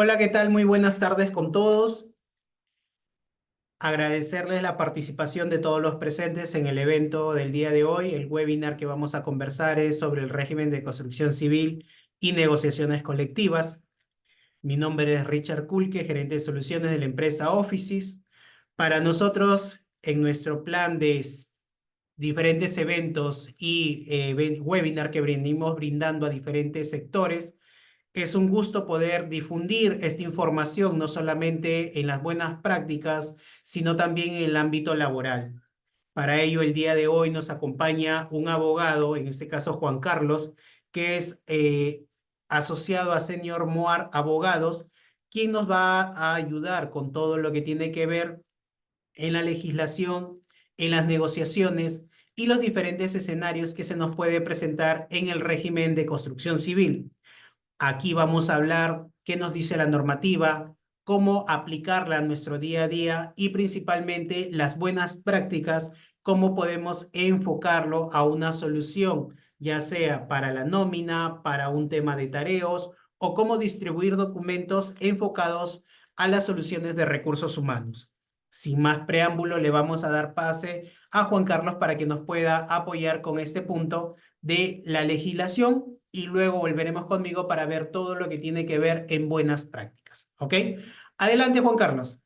Hola, ¿qué tal? Muy buenas tardes con todos. Agradecerles la participación de todos los presentes en el evento del día de hoy. El webinar que vamos a conversar es sobre el régimen de construcción civil y negociaciones colectivas. Mi nombre es Richard Kulke, gerente de soluciones de la empresa Offices. Para nosotros, en nuestro plan de diferentes eventos y webinar que venimos brindando a diferentes sectores, es un gusto poder difundir esta información, no solamente en las buenas prácticas, sino también en el ámbito laboral. Para ello, el día de hoy nos acompaña un abogado, en este caso Juan Carlos, que es asociado a Senior Moar Abogados, quien nos va a ayudar con todo lo que tiene que ver en la legislación, en las negociaciones y los diferentes escenarios que se nos puede presentar en el régimen de construcción civil. Aquí vamos a hablar qué nos dice la normativa, cómo aplicarla a nuestro día a día y principalmente las buenas prácticas, cómo podemos enfocarlo a una solución, ya sea para la nómina, para un tema de tareos o cómo distribuir documentos enfocados a las soluciones de recursos humanos. Sin más preámbulo, le vamos a dar pase a Juan Carlos para que nos pueda apoyar con este punto de la legislación y luego volveremos conmigo para ver todo lo que tiene que ver en buenas prácticas. ¿Ok? Adelante, Juan Carlos.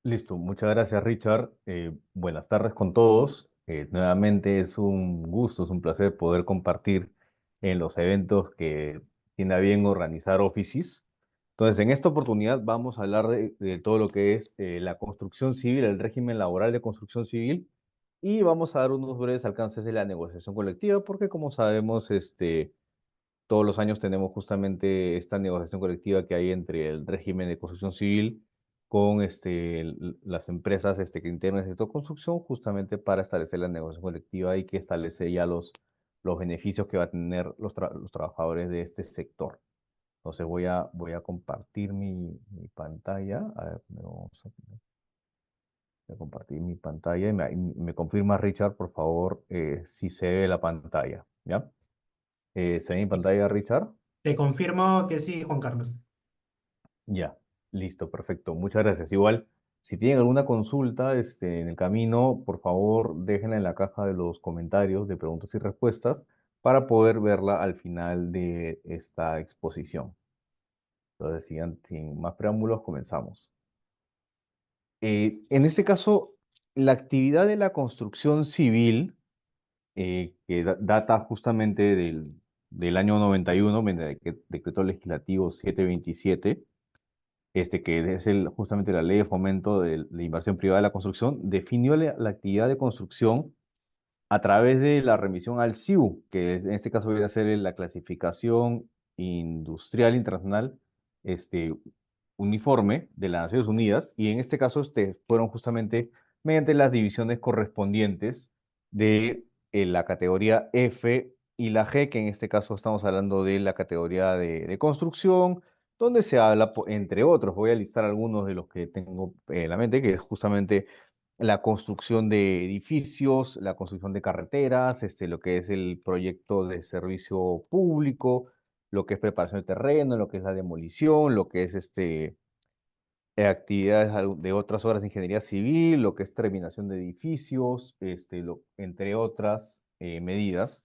Listo, muchas gracias Richard. Buenas tardes con todos. Nuevamente es un gusto, es un placer poder compartir en los eventos que tiene a bien organizar Offices. Entonces, en esta oportunidad vamos a hablar de todo lo que es la construcción civil, el régimen laboral de construcción civil, y vamos a dar unos breves alcances de la negociación colectiva, porque como sabemos, todos los años tenemos justamente esta negociación colectiva que hay entre el régimen de construcción civil con las empresas que integran esta construcción, justamente para establecer la negociación colectiva y que establece ya los beneficios que va a tener los trabajadores de este sector. Entonces voy a compartir mi pantalla. A ver, voy a compartir mi pantalla y me confirma Richard, por favor, si se ve la pantalla. ¿Ya? ¿Se ve mi pantalla, Richard? Te confirmo que sí, Juan Carlos. Ya, listo, perfecto. Muchas gracias. Igual, si tienen alguna consulta en el camino, por favor, déjenla en la caja de los comentarios de preguntas y respuestas para poder verla al final de esta exposición. Entonces, sin más preámbulos, comenzamos. En este caso, la actividad de la construcción civil, que data justamente del año 91, mediante el Decreto Legislativo 727, que es justamente la ley de fomento de la inversión privada de la construcción, definió la actividad de construcción a través de la remisión al SIU, que en este caso viene a ser la clasificación industrial internacional este, uniforme de las Naciones Unidas, y en este caso fueron justamente mediante las divisiones correspondientes de la categoría F y la G, que en este caso estamos hablando de la categoría de construcción, donde se habla, entre otros, voy a listar algunos de los que tengo en la mente, que es justamente la construcción de edificios, la construcción de carreteras, lo que es el proyecto de servicio público, lo que es preparación de terreno, lo que es la demolición, lo que es actividades de otras obras de ingeniería civil, lo que es terminación de edificios, entre otras medidas.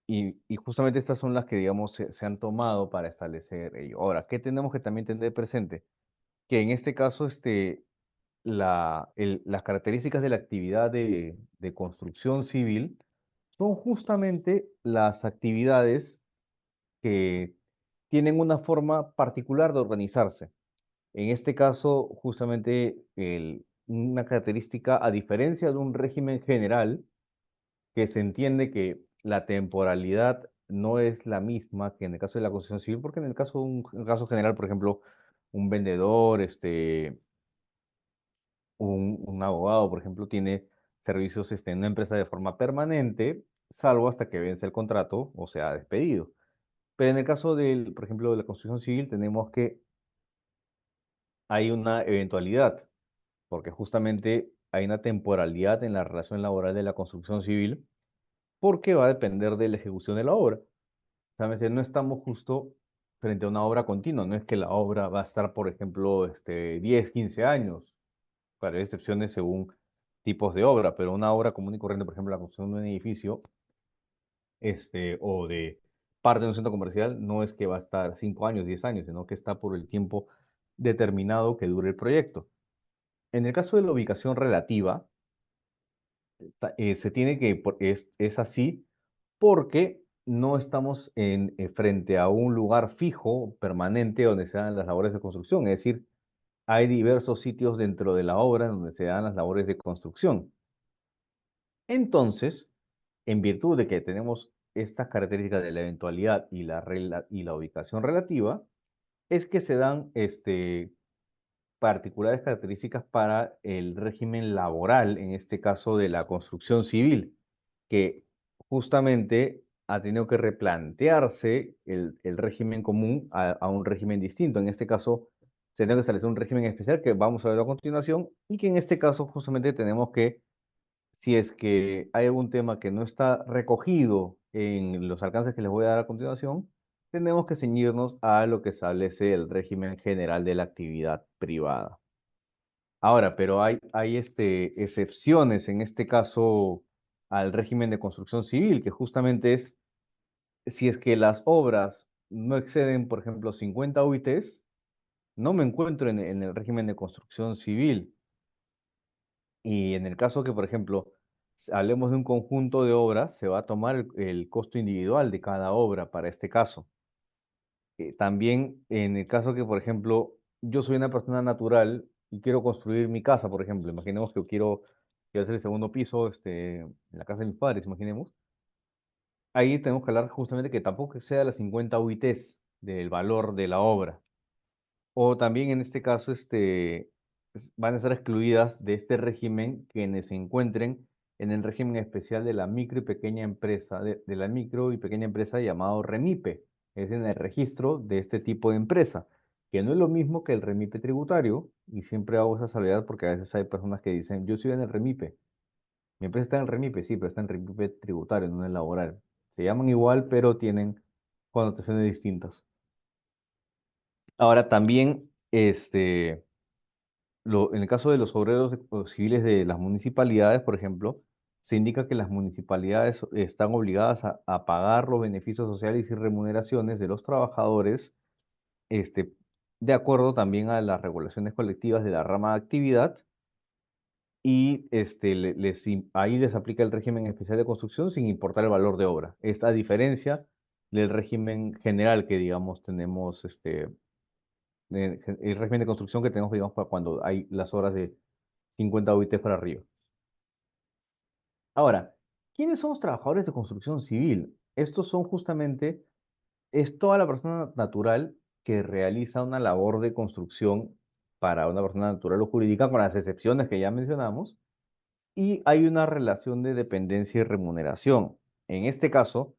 Y justamente estas son las que, digamos, se han tomado para establecer ello. Ahora, ¿qué tenemos que también tener presente? Que en este caso, las características de la actividad de construcción civil son justamente las actividades que tienen una forma particular de organizarse. En este caso, justamente una característica, a diferencia de un régimen general, que se entiende que la temporalidad no es la misma que en el caso de la construcción civil, porque en el caso, un caso general, por ejemplo, un vendedor, un abogado, por ejemplo, tiene servicios en una empresa de forma permanente, salvo hasta que vence el contrato o sea despedido. Pero en el caso por ejemplo, de la construcción civil, tenemos que hay una eventualidad, porque justamente hay una temporalidad en la relación laboral de la construcción civil, porque va a depender de la ejecución de la obra. Realmente no estamos justo frente a una obra continua. No es que la obra va a estar, por ejemplo, 10, 15 años, para excepciones según tipos de obra, pero una obra común y corriente, por ejemplo, la construcción de un edificio, o de parte de un centro comercial, no es que va a estar 5 años, 10 años, sino que está por el tiempo determinado que dure el proyecto. En el caso de la ubicación relativa, se tiene que, es así porque no estamos frente a un lugar fijo, permanente, donde se dan las labores de construcción. Es decir, hay diversos sitios dentro de la obra donde se dan las labores de construcción. Entonces, en virtud de que tenemos estas características de la eventualidad y la ubicación relativa, es que se dan particulares características para el régimen laboral, en este caso de la construcción civil, que justamente ha tenido que replantearse el régimen común a un régimen distinto. En este caso, se tiene que establecer un régimen especial que vamos a ver a continuación y que en este caso justamente tenemos que, si es que hay algún tema que no está recogido en los alcances que les voy a dar a continuación, tenemos que ceñirnos a lo que establece el régimen general de la actividad privada. Ahora, pero hay excepciones en este caso al régimen de construcción civil, que justamente es si es que las obras no exceden, por ejemplo, 50 UITs, no me encuentro en el régimen de construcción civil. Y en el caso que, por ejemplo, hablemos de un conjunto de obras, se va a tomar el costo individual de cada obra para este caso. También en el caso que, por ejemplo, yo soy una persona natural y quiero construir mi casa, por ejemplo, imaginemos que quiero hacer el segundo piso en la casa de mis padres, imaginemos. Ahí tenemos que hablar justamente que tampoco sea las 50 UITs del valor de la obra. O también en este caso, van a estar excluidas de este régimen quienes se encuentren en el régimen especial de la micro y pequeña empresa, de la micro y pequeña empresa llamado REMIPE, es en el registro de este tipo de empresa, que no es lo mismo que el REMIPE tributario, y siempre hago esa salvedad porque a veces hay personas que dicen, yo soy en el REMIPE, mi empresa está en el REMIPE, sí, pero está en el REMIPE tributario, no en el laboral. Se llaman igual, pero tienen connotaciones distintas. Ahora también, en el caso de los obreros o civiles de las municipalidades, por ejemplo, se indica que las municipalidades están obligadas a pagar los beneficios sociales y remuneraciones de los trabajadores, este, de acuerdo también a las regulaciones colectivas de la rama de actividad, y ahí les aplica el régimen especial de construcción sin importar el valor de obra. Esta a diferencia del régimen general que, digamos, tenemos, el régimen de construcción que tenemos, digamos, para cuando hay las obras de 50 UIT para arriba. Ahora, ¿quiénes son los trabajadores de construcción civil? Estos son justamente, es toda la persona natural que realiza una labor de construcción para una persona natural o jurídica, con las excepciones que ya mencionamos, y hay una relación de dependencia y remuneración. En este caso,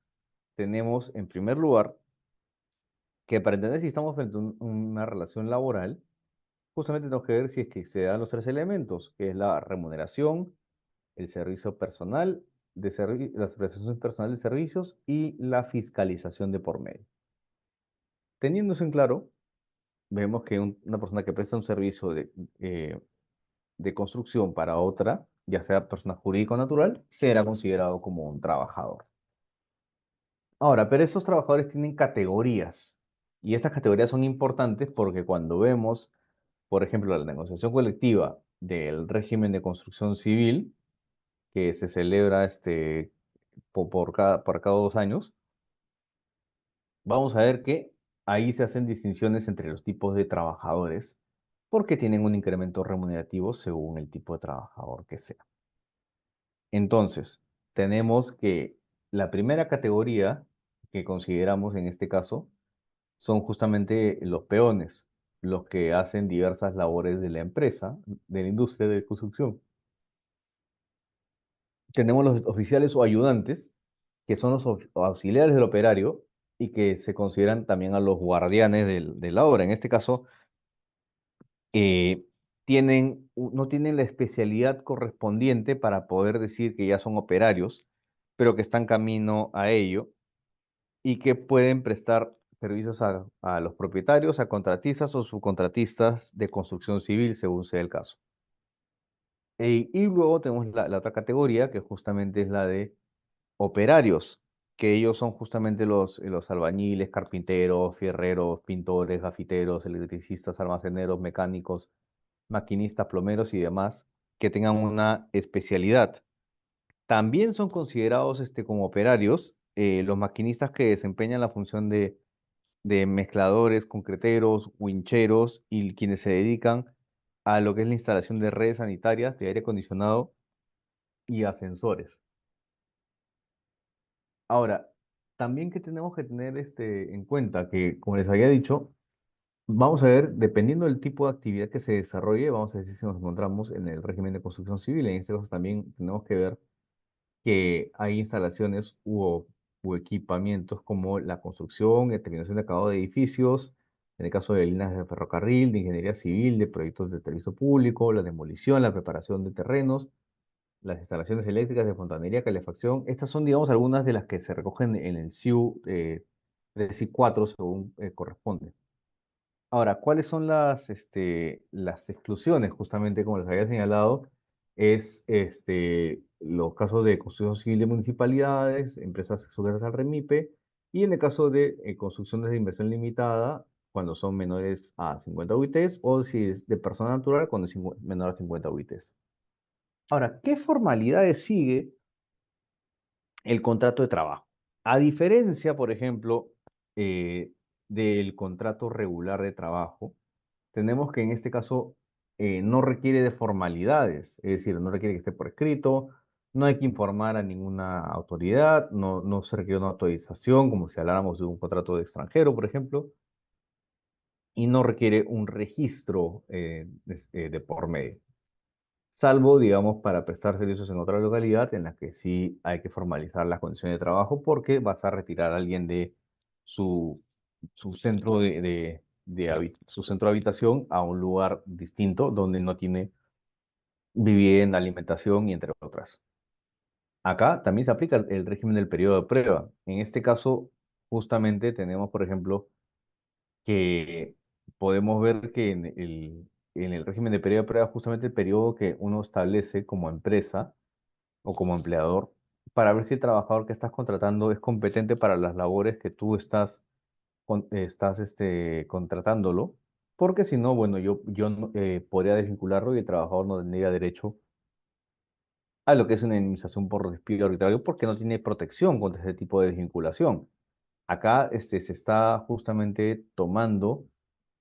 tenemos en primer lugar que para entender si estamos frente a una relación laboral, justamente tenemos que ver si es que se dan los tres elementos, que es la remuneración, el servicio personal, las prestaciones personales de servicios y la fiscalización de por medio. Teniendo eso en claro, vemos que una persona que presta un servicio de construcción para otra, ya sea persona jurídica o natural, será considerado como un trabajador. Ahora, pero esos trabajadores tienen categorías y estas categorías son importantes porque cuando vemos, por ejemplo, la negociación colectiva del régimen de construcción civil, que se celebra por cada 2 años, vamos a ver que ahí se hacen distinciones entre los tipos de trabajadores porque tienen un incremento remunerativo según el tipo de trabajador que sea. Entonces, tenemos que la primera categoría que consideramos en este caso son justamente los peones, los que hacen diversas labores de la empresa, de la industria de construcción. Tenemos los oficiales o ayudantes, que son los auxiliares del operario y que se consideran también a los guardianes de la obra. En este caso, eh, no tienen la especialidad correspondiente para poder decir que ya son operarios, pero que están camino a ello y que pueden prestar servicios a los propietarios, a contratistas o subcontratistas de construcción civil, según sea el caso. Y luego tenemos la otra categoría, que justamente es la de operarios, que ellos son justamente los albañiles, carpinteros, fierreros, pintores, gafiteros, electricistas, almaceneros, mecánicos, maquinistas, plomeros y demás, que tengan una especialidad. También son considerados como operarios los maquinistas que desempeñan la función de mezcladores, concreteros, wincheros y quienes se dedican a lo que es la instalación de redes sanitarias, de aire acondicionado y ascensores. Ahora, también que tenemos que tener en cuenta que, como les había dicho, vamos a ver, dependiendo del tipo de actividad que se desarrolle, vamos a decir si nos encontramos en el régimen de construcción civil. En este caso también tenemos que ver que hay instalaciones u equipamientos como la construcción y terminación de acabado de edificios, en el caso de líneas de ferrocarril, de ingeniería civil, de proyectos de servicio público, la demolición, la preparación de terrenos, las instalaciones eléctricas de fontanería, calefacción. Estas son, digamos, algunas de las que se recogen en el SIU 3 y 4 según corresponde. Ahora, ¿cuáles son las exclusiones? Justamente como les había señalado, es los casos de construcción civil de municipalidades, empresas sujetas al REMIPE, y en el caso de construcciones de inversión limitada, cuando son menores a 50 UITs, o si es de persona natural, cuando es menor a 50 UITs. Ahora, ¿qué formalidades sigue el contrato de trabajo? A diferencia, por ejemplo, eh, del contrato regular de trabajo, tenemos que en este caso no requiere de formalidades, es decir, no requiere que esté por escrito, no hay que informar a ninguna autoridad, no se requiere una autorización, como si habláramos de un contrato de extranjero, por ejemplo, y no requiere un registro de por medio. Salvo, digamos, para prestar servicios en otra localidad en la que sí hay que formalizar las condiciones de trabajo porque vas a retirar a alguien de su, su centro su centro de habitación a un lugar distinto donde no tiene vivienda, alimentación y entre otras. Acá también se aplica el régimen del periodo de prueba. En este caso, justamente tenemos, por ejemplo, que podemos ver que en el régimen de periodo de prueba, justamente el periodo que uno establece como empresa, o como empleador para ver si el trabajador que estás contratando es competente para las labores que tú estás contratándolo, porque si no, bueno, yo podría desvincularlo y el trabajador no tendría derecho a lo que es una indemnización por despido arbitrario porque no tiene protección contra ese tipo de desvinculación. Acá se está justamente tomando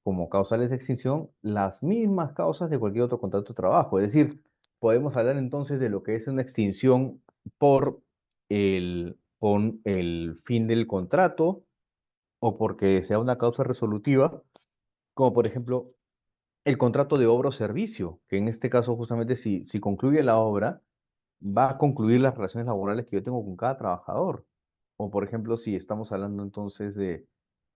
como causales de extinción las mismas causas de cualquier otro contrato de trabajo. Es decir, podemos hablar entonces de lo que es una extinción con el fin del contrato o porque sea una causa resolutiva, como por ejemplo el contrato de obra o servicio, que en este caso justamente si concluye la obra, va a concluir las relaciones laborales que yo tengo con cada trabajador. O por ejemplo, si estamos hablando entonces de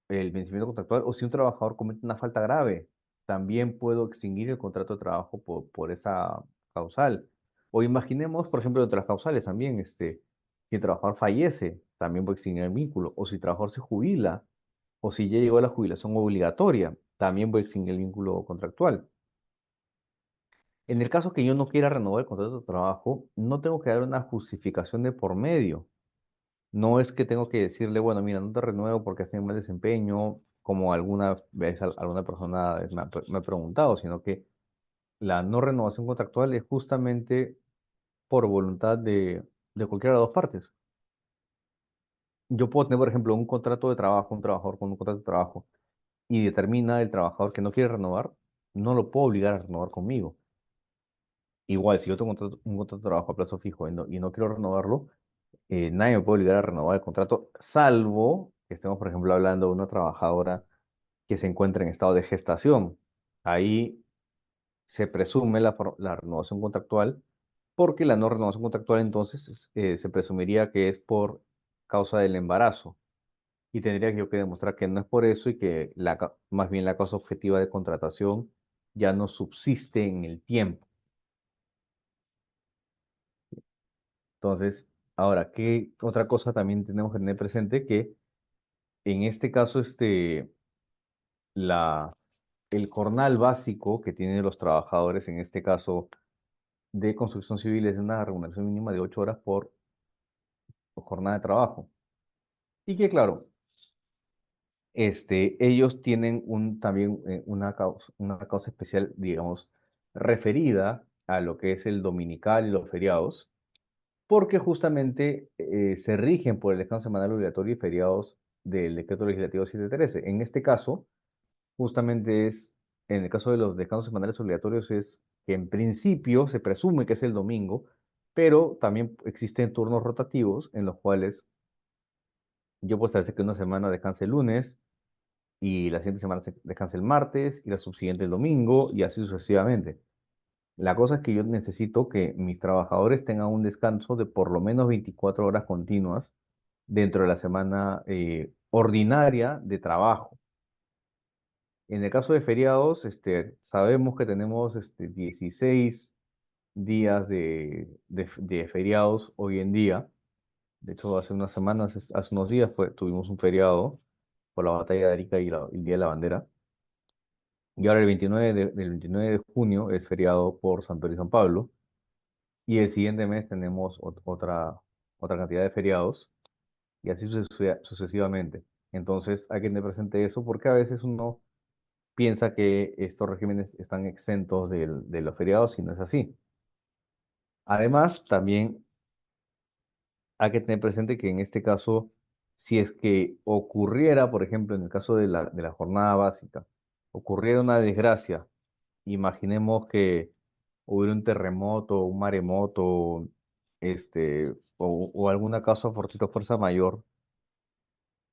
el vencimiento contractual o si un trabajador comete una falta grave, también puedo extinguir el contrato de trabajo por esa causal. O imaginemos, por ejemplo, otras causales también, si el trabajador fallece, también puedo extinguir el vínculo. O si el trabajador se jubila, o si ya llegó a la jubilación obligatoria, también voy a extinguir el vínculo contractual. En el caso que yo no quiera renovar el contrato de trabajo, no tengo que dar una justificación de por medio. No es que tengo que decirle, bueno, mira, no te renuevo porque has tenido mal desempeño, como alguna vez alguna persona me ha preguntado, sino que la no renovación contractual es justamente por voluntad de cualquiera de las dos partes. Yo puedo tener, por ejemplo, un contrato de trabajo, un trabajador con un contrato de trabajo, y determina el trabajador que no quiere renovar, no lo puedo obligar a renovar conmigo. Igual, si yo tengo un contrato de trabajo a plazo fijo y no quiero renovarlo, nadie me puede obligar a renovar el contrato, salvo que estemos, por ejemplo, hablando de una trabajadora que se encuentra en estado de gestación. Ahí se presume la renovación contractual, porque la no renovación contractual entonces se presumiría que es por causa del embarazo. Y tendría yo que demostrar que no es por eso y que más bien la causa objetiva de contratación ya no subsiste en el tiempo. Entonces, ahora, ¿qué otra cosa también tenemos que tener presente? Que en este caso, el jornal básico que tienen los trabajadores, en este caso de construcción civil, es una remuneración mínima de 8 horas por jornada de trabajo. Y que claro, ellos tienen también una causa especial, digamos, referida a lo que es el dominical y los feriados, porque justamente se rigen por el descanso semanal obligatorio y feriados del Decreto Legislativo 713. En este caso, justamente en el caso de los descansos semanales obligatorios, es que en principio se presume que es el domingo, pero también existen turnos rotativos en los cuales yo puedo establecer que una semana descanse el lunes, y la siguiente semana se descansa el martes y la subsiguiente el domingo y así sucesivamente. La cosa es que yo necesito que mis trabajadores tengan un descanso de por lo menos 24 horas continuas dentro de la semana ordinaria de trabajo. En el caso de feriados, sabemos que tenemos 16 días de feriados hoy en día. De hecho, hace unas semanas, hace unos días tuvimos un feriado por la batalla de Arica y el Día de la Bandera. Y ahora el 29 de junio es feriado por San Pedro y San Pablo. Y el siguiente mes tenemos otra cantidad de feriados y así sucesivamente. Entonces hay que tener presente eso porque a veces uno piensa que estos regímenes están exentos de los feriados y no es así. Además, también hay que tener presente que en este caso, si es que ocurriera, por ejemplo, en el caso de la jornada básica, ocurriera una desgracia. Imaginemos que hubiera un terremoto, un maremoto, o alguna causa fortuita fuerza mayor,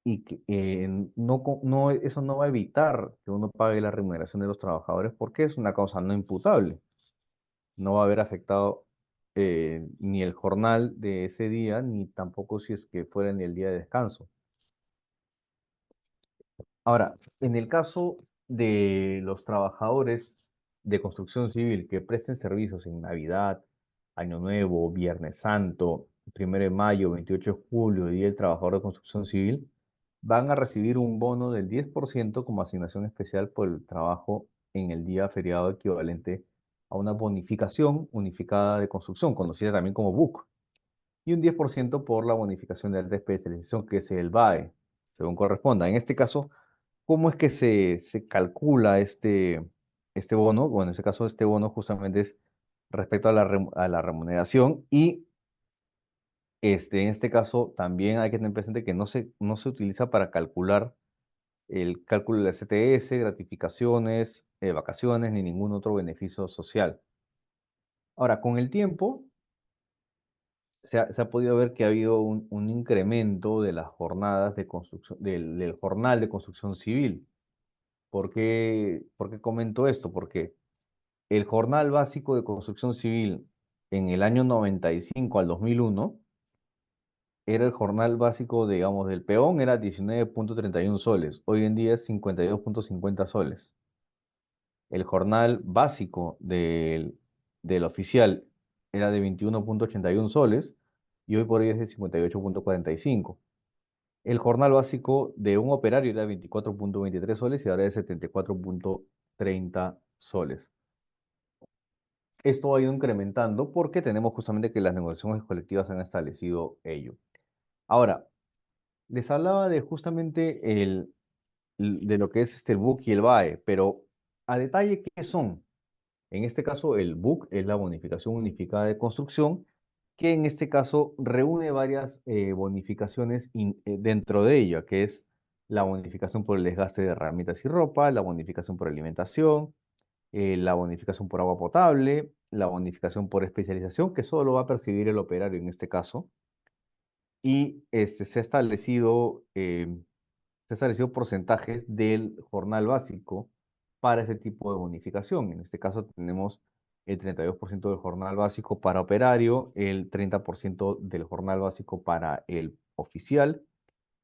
y que eso no va a evitar que uno pague la remuneración de los trabajadores porque es una causa no imputable. No va a haber afectado ni el jornal de ese día, ni tampoco si es que fuera en el día de descanso. Ahora, en el caso de los trabajadores de construcción civil que presten servicios en Navidad, Año Nuevo, Viernes Santo, 1 de Mayo, 28 de julio, Día del Trabajador de Construcción Civil, van a recibir un bono del 10% como asignación especial por el trabajo en el día feriado equivalente a una bonificación unificada de construcción, conocida también como BUC, y un 10% por la bonificación de alta especialización, que es el BAE, según corresponda. En este caso, ¿cómo es que se calcula este bono? Bueno, en este caso, este bono justamente es respecto a la remuneración y en este caso también hay que tener presente que no se utiliza para calcular el cálculo de la CTS, gratificaciones, vacaciones ni ningún otro beneficio social. Ahora, con el tiempo se ha podido ver que ha habido un incremento de las jornadas de construcción, del jornal de construcción civil. ¿Por qué comento esto? Porque el jornal básico de construcción civil en el año 95 al 2001 era el jornal básico, digamos, del peón, era 19,31 soles. Hoy en día es 52,50 soles. El jornal básico del oficial era de 21,81 soles y hoy por hoy es de 58,45. El jornal básico de un operario era de 24,23 soles y ahora es de 74,30 soles. Esto ha ido incrementando porque tenemos justamente que las negociaciones colectivas han establecido ello. Ahora, les hablaba de justamente de lo que es el BUC y el BAE, pero a detalle, ¿qué son? En este caso, el BUC es la bonificación unificada de construcción, que en este caso reúne varias bonificaciones dentro de ella, que es la bonificación por el desgaste de herramientas y ropa, la bonificación por alimentación, la bonificación por agua potable, la bonificación por especialización, que solo va a percibir el operario en este caso, y se ha establecido porcentajes del jornal básico para ese tipo de bonificación. En este caso tenemos el 32% del jornal básico para operario, el 30% del jornal básico para el oficial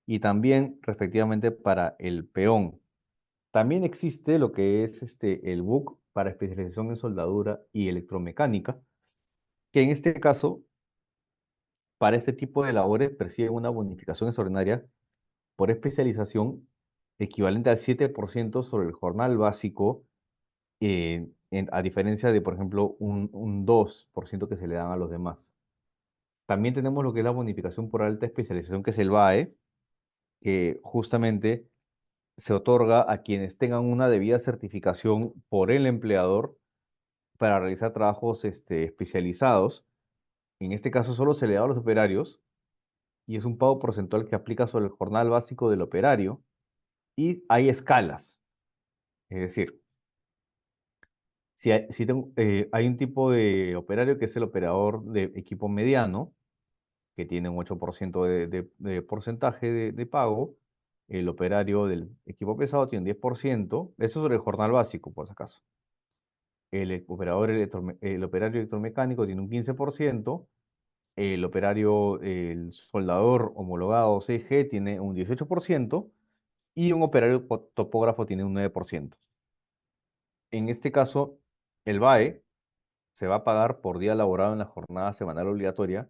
y también respectivamente para el peón. También existe lo que es el BUC para especialización en soldadura y electromecánica, que en este caso, para este tipo de labores, perciben una bonificación extraordinaria por especialización equivalente al 7% sobre el jornal básico, a diferencia de, por ejemplo, un 2% que se le dan a los demás. También tenemos lo que es la bonificación por alta especialización, que es el BAE, que justamente se otorga a quienes tengan una debida certificación por el empleador para realizar trabajos especializados. En este caso solo se le da a los operarios y es un pago porcentual que aplica sobre el jornal básico del operario y hay escalas. Es decir, hay un tipo de operario que es el operador de equipo mediano, que tiene un 8% de porcentaje de pago. El operario del equipo pesado tiene un 10%. Eso sobre el jornal básico, por si acaso. El operario electromecánico tiene un 15%. El soldador homologado CG tiene un 18% y un operario topógrafo tiene un 9%. En este caso, el BAE se va a pagar por día laborado en la jornada semanal obligatoria,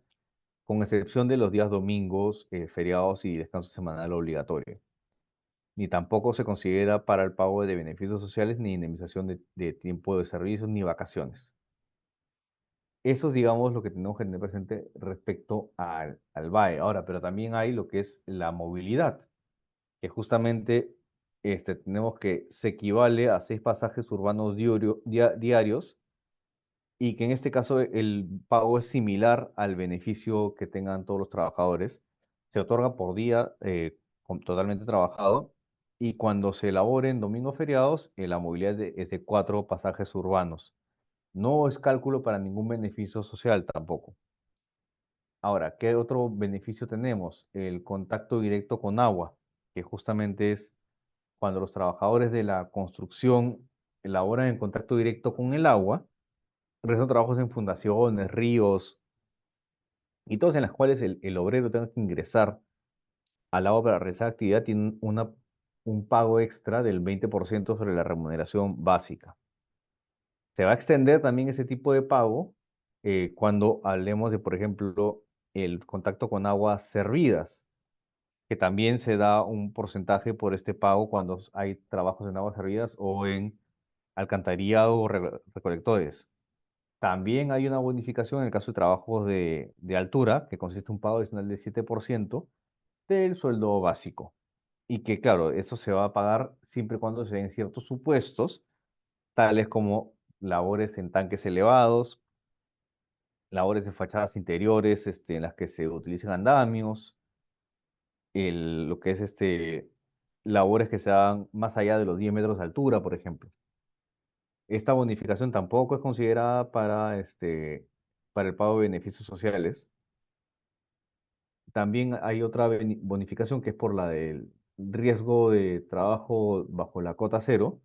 con excepción de los días domingos, feriados y descanso semanal obligatorio. Ni tampoco se considera para el pago de beneficios sociales, ni indemnización de tiempo de servicios, ni vacaciones. Eso es, digamos, lo que tenemos que tener presente respecto al BAE. Ahora, pero también hay lo que es la movilidad, que justamente tenemos que se equivale a 6 pasajes urbanos diarios, y que en este caso el pago es similar al beneficio que tengan todos los trabajadores. Se otorga por día totalmente trabajado, y cuando se elaboren domingos feriados, la movilidad es de 4 pasajes urbanos. No es cálculo para ningún beneficio social tampoco. Ahora, ¿qué otro beneficio tenemos? El contacto directo con agua, que justamente es cuando los trabajadores de la construcción elaboran en contacto directo con el agua, realizan trabajos en fundaciones, ríos, y todos en las cuales el obrero tenga que ingresar al agua para realizar actividad, tiene un pago extra del 20% sobre la remuneración básica. Se va a extender también ese tipo de pago cuando hablemos de, por ejemplo, el contacto con aguas servidas, que también se da un porcentaje por este pago cuando hay trabajos en aguas servidas o en alcantarillado o recolectores. También hay una bonificación en el caso de trabajos de altura, que consiste en un pago adicional del 7% del sueldo básico. Y que, claro, eso se va a pagar siempre y cuando se den ciertos supuestos, tales como labores en tanques elevados, labores de fachadas interiores, en las que se utilizan andamios, lo que es labores que se hagan más allá de los 10 metros de altura, por ejemplo. Esta bonificación tampoco es considerada para el pago de beneficios sociales. También hay otra bonificación que es por la del riesgo de trabajo bajo la cota cero,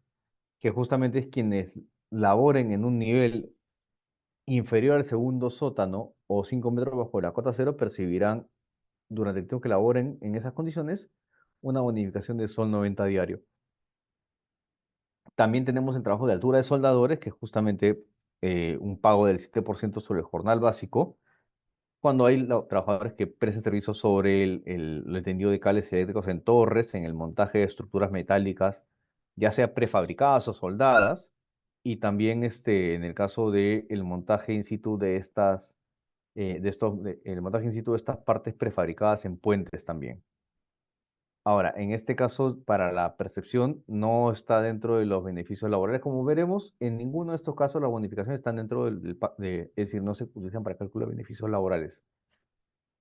que justamente es quienes laboren en un nivel inferior al segundo sótano o 5 metros bajo la cota cero percibirán, durante el tiempo que laboren en esas condiciones, una bonificación de sol 90 diario. También tenemos el trabajo de altura de soldadores, que es justamente un pago del 7% sobre el jornal básico, cuando hay trabajadores que prestan servicios sobre el tendido de cables eléctricos en torres, en el montaje de estructuras metálicas, ya sea prefabricadas o soldadas, y también en el caso del montaje in situ el montaje in situ de estas partes prefabricadas en puentes también. Ahora, en este caso, para la percepción, no está dentro de los beneficios laborales. Como veremos, en ninguno de estos casos las bonificaciones están dentro es decir, no se utilizan para cálculo de beneficios laborales.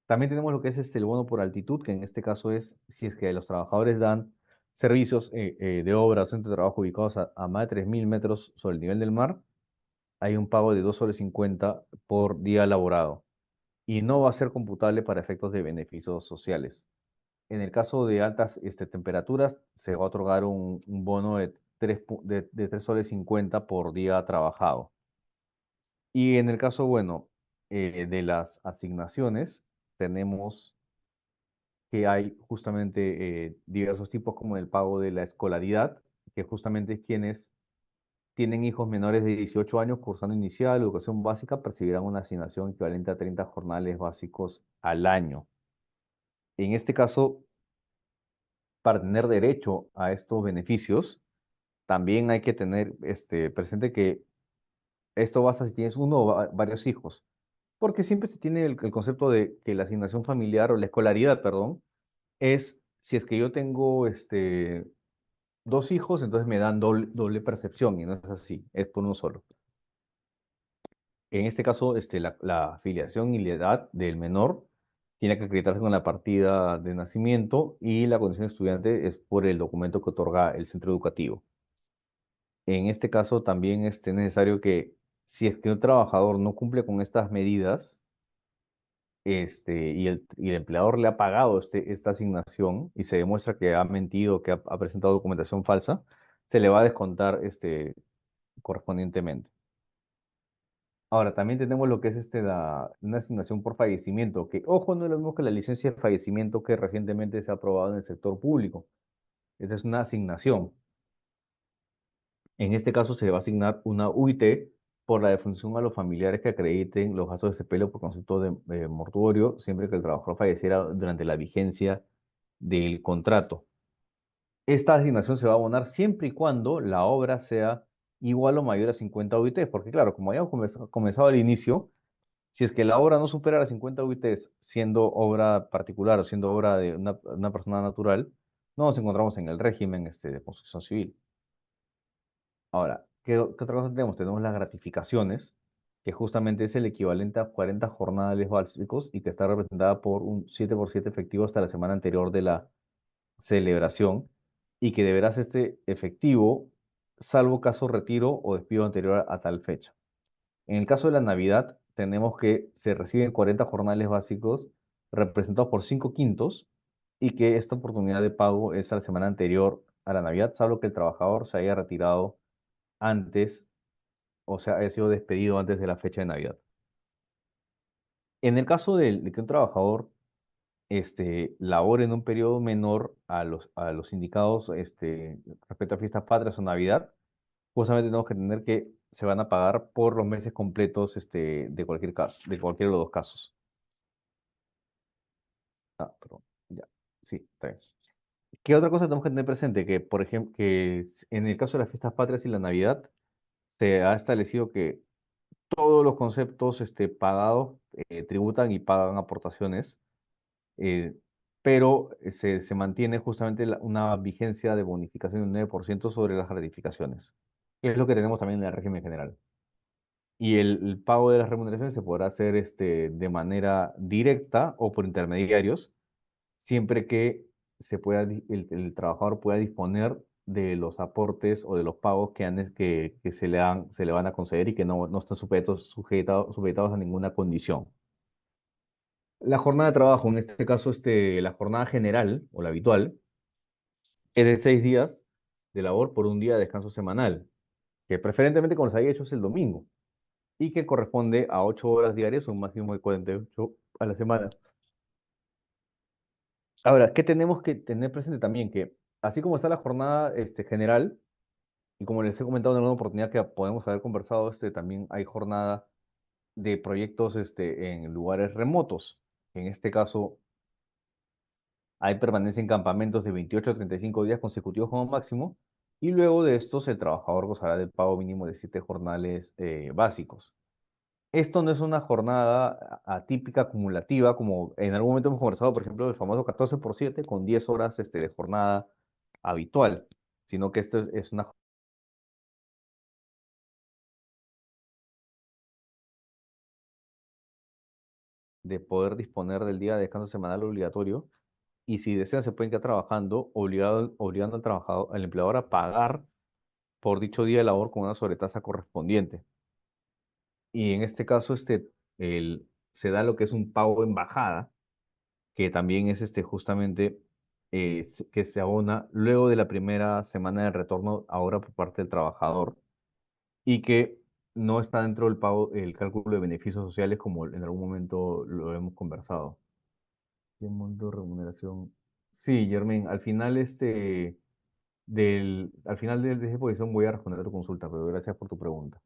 También tenemos lo que es el bono por altitud, que en este caso es si es que los trabajadores dan servicios de obra o centro de trabajo ubicados a más de 3.000 metros sobre el nivel del mar, hay un pago de 2,50 soles por día laborado, y no va a ser computable para efectos de beneficios sociales. En el caso de altas temperaturas, se va a otorgar un bono de 3 soles 50 por día trabajado. Y en el caso, bueno, de las asignaciones, tenemos que hay justamente diversos tipos, como el pago de la escolaridad, que justamente es quienes tienen hijos menores de 18 años cursando inicial, educación básica, percibirán una asignación equivalente a 30 jornales básicos al año. En este caso, para tener derecho a estos beneficios, también hay que tener presente que esto basta si tienes uno o varios hijos, porque siempre se tiene el concepto de que la asignación familiar o la escolaridad, perdón, es si es que yo tengo dos hijos, entonces me dan doble percepción y no es así, es por uno solo. En este caso, la afiliación y la edad del menor tiene que acreditarse con la partida de nacimiento y la condición de estudiante es por el documento que otorga el centro educativo. En este caso, también es necesario que si es que un trabajador no cumple con estas medidas, y el empleador le ha pagado esta asignación y se demuestra que ha mentido, que ha presentado documentación falsa, se le va a descontar correspondientemente. Ahora, también tenemos lo que es una asignación por fallecimiento, que, ojo, no es lo mismo que la licencia de fallecimiento que recientemente se ha aprobado en el sector público. Esa es una asignación. En este caso se le va a asignar una UIT por la defunción a los familiares que acrediten los gastos de sepelio por concepto de mortuorio, siempre que el trabajador falleciera durante la vigencia del contrato. Esta asignación se va a abonar siempre y cuando la obra sea igual o mayor a 50 UIT, porque claro, como habíamos comenzado al inicio, si es que la obra no supera las 50 UITs, siendo obra particular o siendo obra de una persona natural, no nos encontramos en el régimen de construcción civil. Ahora, ¿qué otra cosa tenemos? Tenemos las gratificaciones, que justamente es el equivalente a 40 jornales básicos y que está representada por un 7x7 efectivo hasta la semana anterior de la celebración y que deberá ser efectivo salvo caso retiro o despido anterior a tal fecha. En el caso de la Navidad, tenemos que se reciben 40 jornales básicos representados por 5 quintos y que esta oportunidad de pago es a la semana anterior a la Navidad, salvo que el trabajador se haya retirado antes, o sea, haya sido despedido antes de la fecha de Navidad. En el caso de que un trabajador labore en un periodo menor a los indicados respecto a fiestas patrias o Navidad, justamente tenemos que entender que se van a pagar por los meses completos de cualquier caso, de cualquiera de los dos casos. Ah, perdón, ya, sí, está bien. ¿Qué otra cosa tenemos que tener presente? Que, por ejemplo, en el caso de las fiestas patrias y la Navidad, se ha establecido que todos los conceptos pagados tributan y pagan aportaciones, eh, pero se mantiene justamente una vigencia de bonificación de un 9% sobre las gratificaciones, que es lo que tenemos también en el régimen general. Y el pago de las remuneraciones se podrá hacer de manera directa o por intermediarios, siempre que el trabajador pueda disponer de los aportes o de los pagos que se le van a conceder y que no están sujetados a ninguna condición. La jornada de trabajo, en este caso, la jornada general o la habitual, es de 6 días de labor por un día de descanso semanal, que preferentemente, como les había hecho, es el domingo, y que corresponde a 8 horas diarias, un máximo de 48 a la semana. Ahora, ¿qué tenemos que tener presente también? Que así como está la jornada general, y como les he comentado en alguna oportunidad que podemos haber conversado, también hay jornada de proyectos en lugares remotos. En este caso, hay permanencia en campamentos de 28 a 35 días consecutivos como máximo, y luego de estos el trabajador gozará del pago mínimo de 7 jornales básicos. Esto no es una jornada atípica acumulativa, como en algún momento hemos conversado, por ejemplo, del famoso 14x7 con 10 horas de jornada habitual, sino que esto es una de poder disponer del día de descanso semanal obligatorio y si desean se pueden quedar trabajando, obligando al trabajador, al empleador a pagar por dicho día de labor con una sobretasa correspondiente. Y en este caso, se da lo que es un pago en bajada, que también es justamente que se abona luego de la primera semana de retorno ahora por parte del trabajador y que no está dentro del pago, el cálculo de beneficios sociales como en algún momento lo hemos conversado. ¿Qué monto de remuneración? Sí, Germán, al final de esta posición voy a responder a tu consulta, pero gracias por tu pregunta.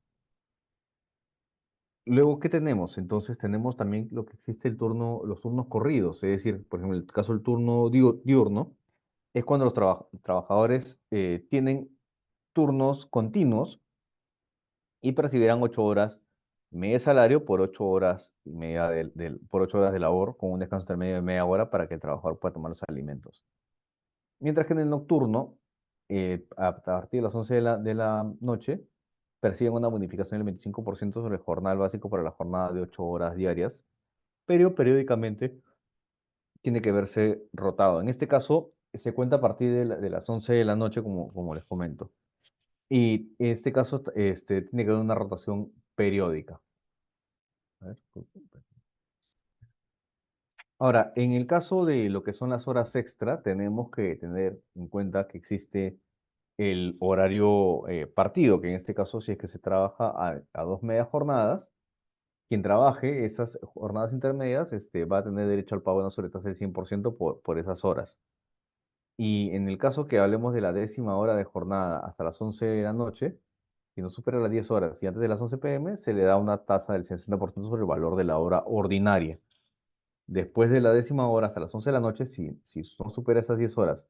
Luego, ¿qué tenemos? Entonces tenemos también lo que existe los turnos corridos, es decir, por ejemplo, en el caso del turno diurno, es cuando los trabajadores tienen turnos continuos y percibirán 8 horas y media de salario por 8 horas y media por 8 horas de labor, con un descanso intermedio de media hora para que el trabajador pueda tomar los alimentos. Mientras que en el nocturno, a partir de las 11 de la noche, perciben una bonificación del 25% sobre el jornal básico para la jornada de 8 horas diarias, pero periódicamente tiene que verse rotado. En este caso, se cuenta a partir de las 11 de la noche, como les comento. Y en este caso, tiene que haber una rotación periódica. A ver. Ahora, en el caso de lo que son las horas extra, tenemos que tener en cuenta que existe el horario partido, que en este caso, si es que se trabaja a dos medias jornadas, quien trabaje esas jornadas intermedias va a tener derecho al pago de una sobretasa del 100% por esas horas. Y en el caso que hablemos de la 10ª hora de jornada hasta las 11 de la noche, si no supera las 10 horas y antes de las 11 p.m., se le da una tasa del 60% sobre el valor de la hora ordinaria. Después de la 10ª hora hasta las 11 de la noche, si no supera esas 10 horas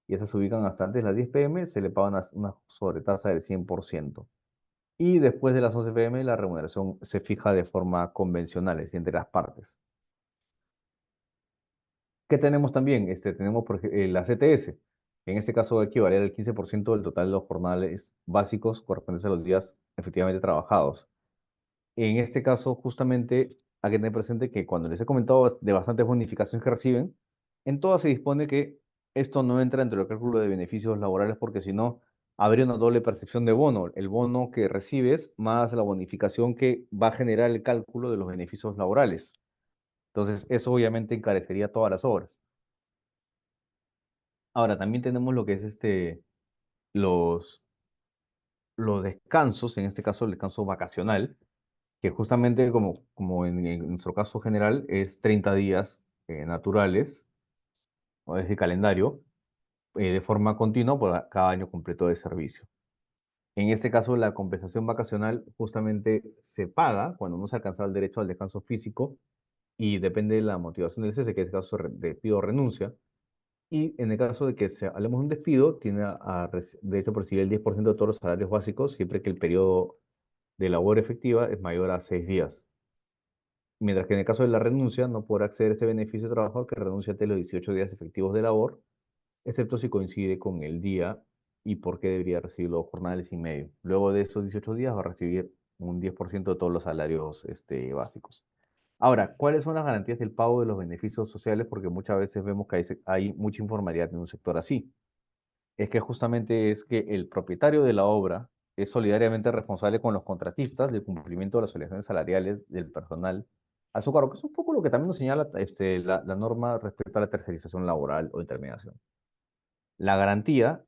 y esas se ubican hasta antes de las 10 p.m., se le paga una sobretasa del 100%. Y después de las 11 p.m., la remuneración se fija de forma convencional, es decir, entre las partes. ¿Qué tenemos también? Tenemos la CTS, que en este caso va a equivaler al 15% del total de los jornales básicos correspondientes a los días efectivamente trabajados. En este caso, justamente, hay que tener presente que cuando les he comentado de bastantes bonificaciones que reciben, en todas se dispone que esto no entra dentro del cálculo de beneficios laborales porque si no, habría una doble percepción de bono. El bono que recibes más la bonificación que va a generar el cálculo de los beneficios laborales. Entonces, eso obviamente encarecería todas las obras. Ahora, también tenemos lo que es los, los descansos, en este caso el descanso vacacional, que justamente como en nuestro caso general es 30 días naturales, o es decir, calendario, de forma continua por cada año completo de servicio. En este caso, la compensación vacacional justamente se paga cuando no se alcanza el derecho al descanso físico y depende de la motivación del cese, que es el caso de despido o renuncia. Y en el caso de que hablemos de un despido, tiene derecho a percibir el 10% de todos los salarios básicos siempre que el periodo de labor efectiva es mayor a 6 días. Mientras que en el caso de la renuncia no podrá acceder a este beneficio de trabajador que renuncia ante los 18 días efectivos de labor, excepto si coincide con el día y por qué debería recibir los jornales y medio. Luego de esos 18 días va a recibir un 10% de todos los salarios básicos. Ahora, ¿cuáles son las garantías del pago de los beneficios sociales? Porque muchas veces vemos que hay mucha informalidad en un sector así. Es que justamente es que el propietario de la obra es solidariamente responsable con los contratistas del cumplimiento de las obligaciones salariales del personal a su cargo, que es un poco lo que también nos señala la norma respecto a la tercerización laboral o intermediación. La garantía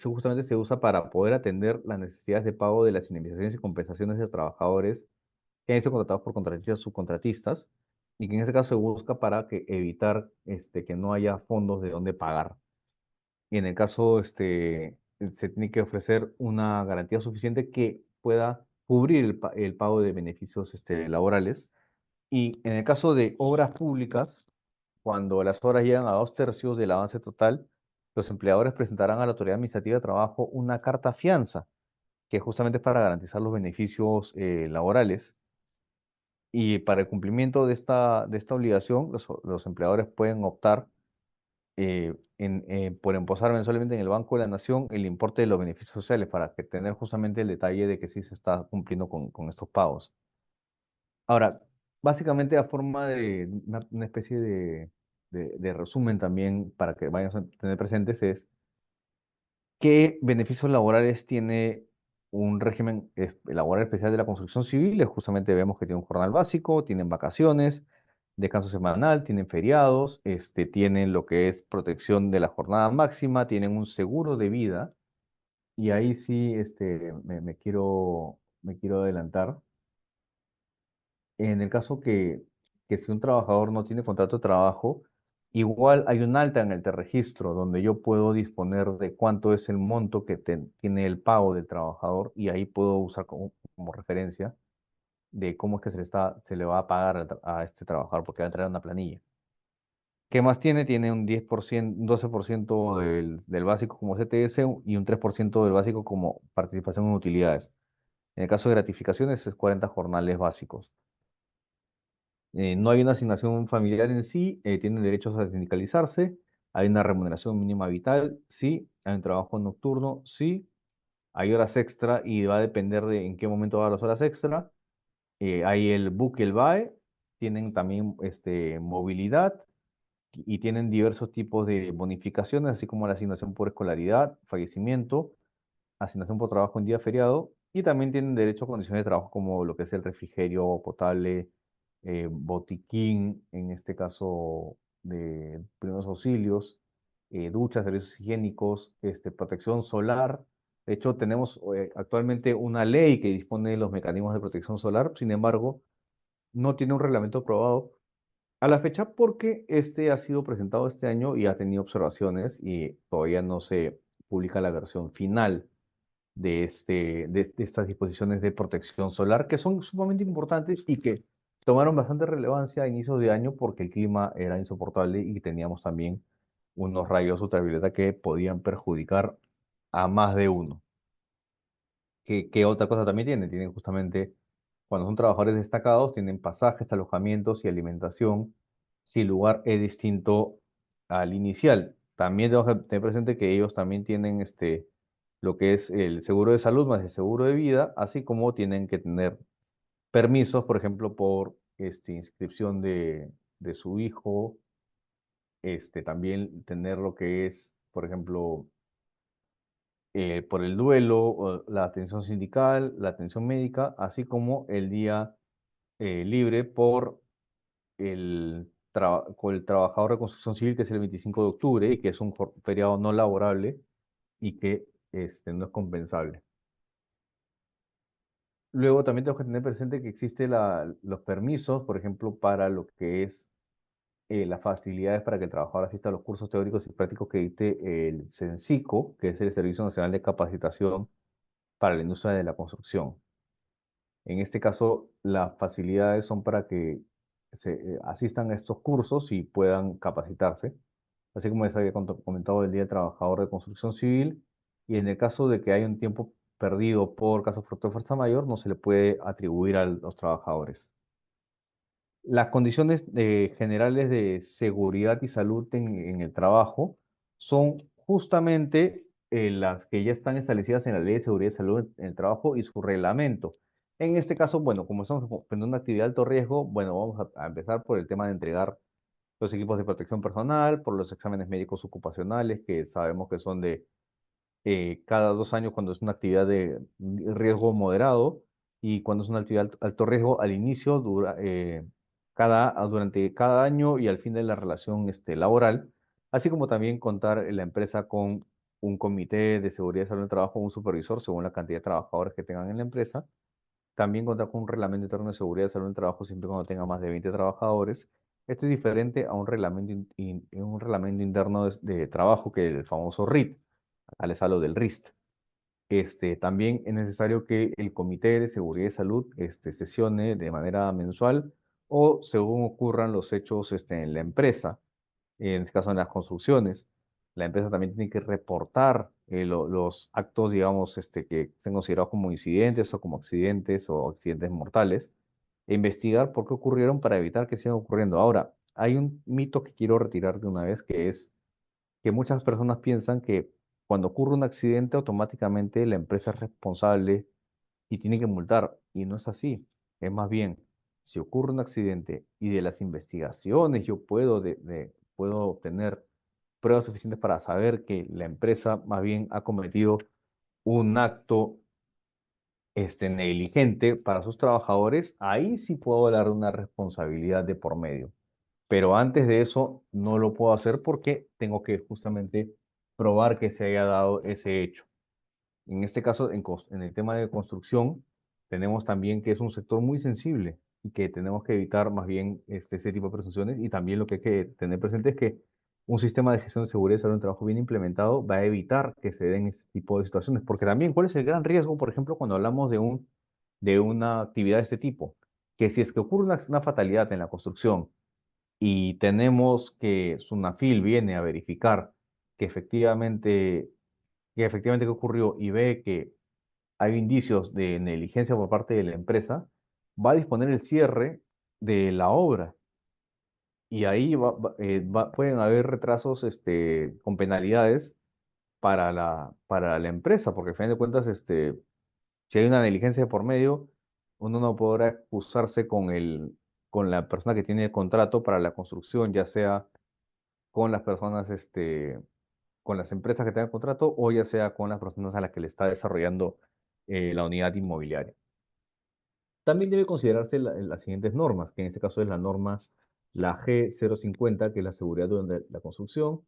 justamente se usa para poder atender las necesidades de pago de las indemnizaciones y compensaciones de trabajadores que han sido contratados por contratistas o subcontratistas, y que en ese caso se busca para evitar que no haya fondos de dónde pagar. Y en el caso, se tiene que ofrecer una garantía suficiente que pueda cubrir el pago de beneficios laborales. Y en el caso de obras públicas, cuando las obras llegan a 2/3 del avance total, los empleadores presentarán a la Autoridad Administrativa de Trabajo una carta fianza, que justamente es para garantizar los beneficios laborales. Y para el cumplimiento de esta obligación, los empleadores pueden optar por emposar mensualmente en el Banco de la Nación el importe de los beneficios sociales para tener justamente el detalle de que sí se está cumpliendo con estos pagos. Ahora, básicamente a forma de una especie de resumen también para que vayan a tener presentes es qué beneficios laborales tiene un régimen laboral especial de la construcción civil. Justamente vemos que tiene un jornal básico, tienen vacaciones, descanso semanal, tienen feriados, tienen lo que es protección de la jornada máxima, tienen un seguro de vida. Y ahí sí me quiero adelantar. En el caso que si un trabajador no tiene contrato de trabajo, igual hay un alta en el registro donde yo puedo disponer de cuánto es el monto que tiene el pago del trabajador, y ahí puedo usar como referencia de cómo es que se le va a pagar a este trabajador porque va a entrar en una planilla. ¿Qué más tiene? Tiene un 10%, un 12% del básico como CTS y un 3% del básico como participación en utilidades. En el caso de gratificaciones es 40 jornales básicos. No hay una asignación familiar en sí, tienen derechos a sindicalizarse, hay una remuneración mínima vital, sí, hay un trabajo nocturno, sí, hay horas extra y va a depender de en qué momento va a las horas extra. Hay el BUC y el BAE, tienen también movilidad y tienen diversos tipos de bonificaciones, así como la asignación por escolaridad, fallecimiento, asignación por trabajo en día feriado, y también tienen derecho a condiciones de trabajo como lo que es el refrigerio potable, botiquín, en este caso de primeros auxilios, duchas, servicios higiénicos, protección solar. De hecho, tenemos actualmente una ley que dispone de los mecanismos de protección solar, sin embargo, no tiene un reglamento aprobado a la fecha porque este ha sido presentado este año y ha tenido observaciones y todavía no se publica la versión final de estas disposiciones de protección solar que son sumamente importantes y que tomaron bastante relevancia a inicios de año porque el clima era insoportable y teníamos también unos rayos ultravioleta que podían perjudicar a más de uno. ¿Qué otra cosa también tienen? Tienen justamente, cuando son trabajadores destacados, tienen pasajes, alojamientos y alimentación si el lugar es distinto al inicial. También tenemos que tener presente que ellos también tienen lo que es el seguro de salud más el seguro de vida, así como tienen que tener permisos, por ejemplo, por inscripción de su hijo, también tener lo que es, por ejemplo, por el duelo, o la atención sindical, la atención médica, así como el día libre por con el trabajador de construcción civil, que es el 25 de octubre y que es un feriado no laborable y que no es compensable. Luego también tengo que tener presente que existen los permisos, por ejemplo, para lo que es las facilidades para que el trabajador asista a los cursos teóricos y prácticos que dicte el CENSICO, que es el Servicio Nacional de Capacitación para la Industria de la Construcción. En este caso, las facilidades son para que asistan a estos cursos y puedan capacitarse, así como les había comentado el Día del Trabajador de Construcción Civil, y en el caso de que haya un tiempo perdido por caso de fuerza mayor, no se le puede atribuir a los trabajadores. Las condiciones generales de seguridad y salud en el trabajo son justamente las que ya están establecidas en la Ley de Seguridad y Salud en el Trabajo y su reglamento. En este caso, bueno, como estamos en una actividad de alto riesgo, bueno, vamos a empezar por el tema de entregar los equipos de protección personal, por los exámenes médicos ocupacionales, que sabemos que son de cada 2 años cuando es una actividad de riesgo moderado y cuando es una actividad de alto riesgo al inicio, durante cada año y al fin de la relación laboral, así como también contar en la empresa con un comité de seguridad y salud en el trabajo, un supervisor según la cantidad de trabajadores que tengan en la empresa. También contar con un reglamento interno de seguridad y salud en el trabajo siempre cuando tenga más de 20 trabajadores. Esto es diferente a un reglamento interno de trabajo que el famoso RIT, les hablo del RIST. También es necesario que el Comité de Seguridad y Salud sesione de manera mensual o según ocurran los hechos en la empresa, en este caso en las construcciones. La empresa también tiene que reportar los actos, digamos, que estén considerados como incidentes o como accidentes o accidentes mortales e investigar por qué ocurrieron para evitar que sigan ocurriendo. Ahora, hay un mito que quiero retirar de una vez, que es que muchas personas piensan que cuando ocurre un accidente automáticamente la empresa es responsable y tiene que multar. Y no es así. Es más bien, si ocurre un accidente y de las investigaciones yo puedo obtener pruebas suficientes para saber que la empresa más bien ha cometido un acto negligente para sus trabajadores, ahí sí puedo hablar de una responsabilidad de por medio. Pero antes de eso no lo puedo hacer porque tengo que justamente probar que se haya dado ese hecho. En este caso, en el tema de construcción, tenemos también que es un sector muy sensible y que tenemos que evitar más bien ese tipo de presunciones. Y también lo que hay que tener presente es que un sistema de gestión de seguridad y salud en el trabajo bien implementado va a evitar que se den este tipo de situaciones. Porque también, ¿cuál es el gran riesgo, por ejemplo, cuando hablamos de una actividad de este tipo? Que si es que ocurre una fatalidad en la construcción, y tenemos que Sunafil viene a verificar que efectivamente, qué ocurrió y ve que hay indicios de negligencia por parte de la empresa, va a disponer el cierre de la obra. Y ahí pueden haber retrasos con penalidades para la empresa, porque al final de cuentas, si hay una negligencia de por medio, uno no podrá excusarse con la persona que tiene el contrato para la construcción, ya sea con las personas, con las empresas que tengan contrato o ya sea con las personas a las que le está desarrollando la unidad inmobiliaria. También debe considerarse las siguientes normas, que en este caso es la norma, la G050, que es la seguridad durante la construcción,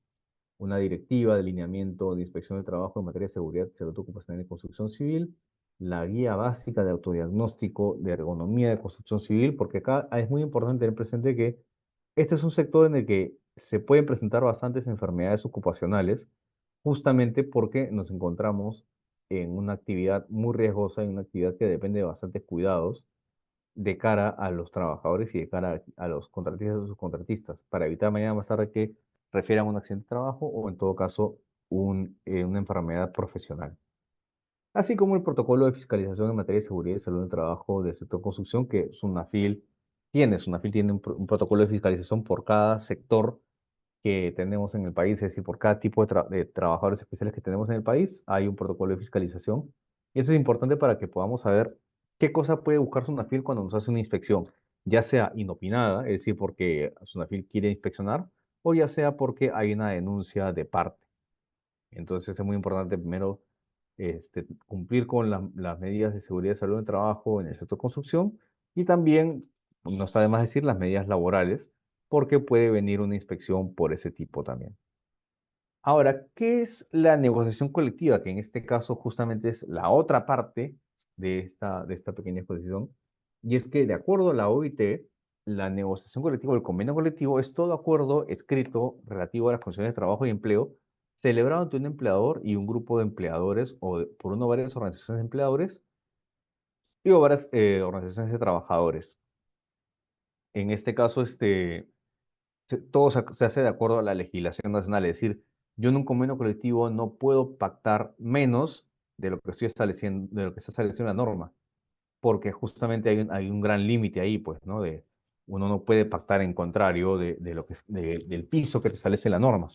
una directiva de alineamiento de inspección de trabajo en materia de seguridad, salud ocupacional y construcción civil, la guía básica de autodiagnóstico de ergonomía de construcción civil, porque acá es muy importante tener presente que este es un sector en el que se pueden presentar bastantes enfermedades ocupacionales, justamente porque nos encontramos en una actividad muy riesgosa, en una actividad que depende de bastantes cuidados de cara a los trabajadores y de cara a los contratistas o subcontratistas, para evitar mañana más tarde que refieran un accidente de trabajo o en todo caso una enfermedad profesional. Así como el protocolo de fiscalización en materia de seguridad y salud en el trabajo del sector construcción que Sunafil tiene un protocolo de fiscalización por cada sector que tenemos en el país, es decir, por cada tipo de trabajadores especiales que tenemos en el país, hay un protocolo de fiscalización. Y eso es importante para que podamos saber qué cosa puede buscar Sunafil cuando nos hace una inspección, ya sea inopinada, es decir, porque Sunafil quiere inspeccionar, o ya sea porque hay una denuncia de parte. Entonces es muy importante primero cumplir con las medidas de seguridad y salud en el trabajo en el sector construcción y también, no está de más decir, las medidas laborales, porque puede venir una inspección por ese tipo también. Ahora, ¿qué es la negociación colectiva? Que en este caso justamente es la otra parte de esta pequeña exposición. Y es que de acuerdo a la OIT, la negociación colectiva o el convenio colectivo es todo acuerdo escrito relativo a las condiciones de trabajo y empleo celebrado entre un empleador y un grupo de empleadores o por una o varias organizaciones de empleadores y o varias organizaciones de trabajadores. En este caso, todo se hace de acuerdo a la legislación nacional, es decir, yo en un convenio colectivo no puedo pactar menos de lo que estoy estableciendo, de lo que está estableciendo la norma, porque justamente hay un gran límite ahí, pues, ¿no? Uno no puede pactar en contrario de lo que, del piso que te establece la norma.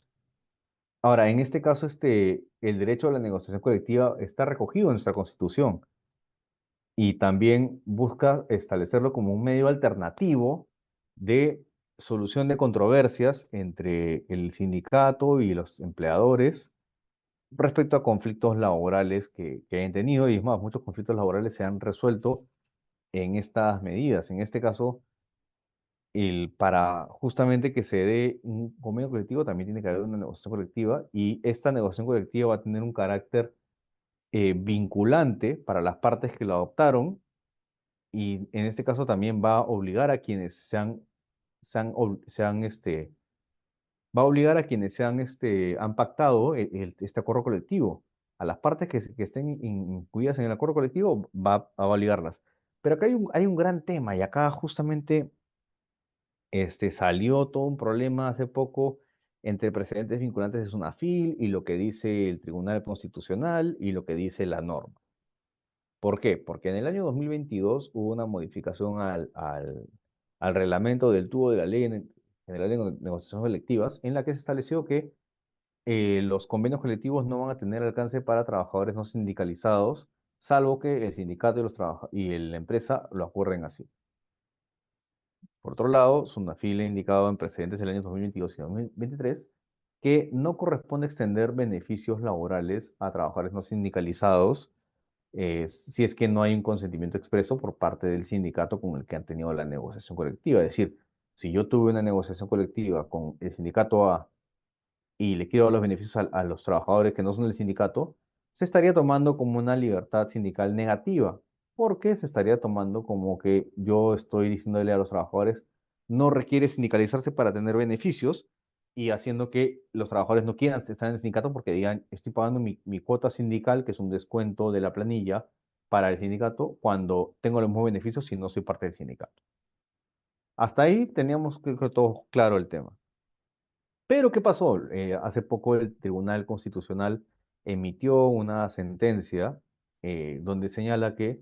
Ahora, en este caso, el derecho a la negociación colectiva está recogido en nuestra Constitución y también busca establecerlo como un medio alternativo de solución de controversias entre el sindicato y los empleadores respecto a conflictos laborales que hayan tenido. Y es más, muchos conflictos laborales se han resuelto en estas medidas. En este caso, para justamente que se dé un convenio colectivo, también tiene que haber una negociación colectiva y esta negociación colectiva va a tener un carácter vinculante para las partes que lo adoptaron y en este caso también va a obligar a quienes va a obligar a quienes han pactado este acuerdo colectivo. A las partes que estén incluidas en el acuerdo colectivo a obligarlas. Pero acá hay un gran tema y acá justamente salió todo un problema hace poco entre precedentes vinculantes de Sunafil y lo que dice el Tribunal Constitucional y lo que dice la norma. ¿Por qué? Porque en el año 2022 hubo una modificación al reglamento del tubo de la Ley General de Negociaciones Colectivas, en la que se estableció que los convenios colectivos no van a tener alcance para trabajadores no sindicalizados, salvo que el sindicato y la empresa lo acuerden así. Por otro lado, Sunafil ha indicado en precedentes del año 2022 y 2023 que no corresponde extender beneficios laborales a trabajadores no sindicalizados si es que no hay un consentimiento expreso por parte del sindicato con el que han tenido la negociación colectiva. Es decir, si yo tuve una negociación colectiva con el sindicato A y le quiero dar los beneficios a los trabajadores que no son del sindicato, se estaría tomando como una libertad sindical negativa, porque se estaría tomando como que yo estoy diciéndole a los trabajadores, no requiere sindicalizarse para tener beneficios, y haciendo que los trabajadores no quieran estar en el sindicato porque digan, estoy pagando mi cuota sindical, que es un descuento de la planilla para el sindicato, cuando tengo los mismos beneficios y no soy parte del sindicato. Hasta ahí teníamos que todo claro el tema. Pero ¿qué pasó? Hace poco el Tribunal Constitucional emitió una sentencia donde señala que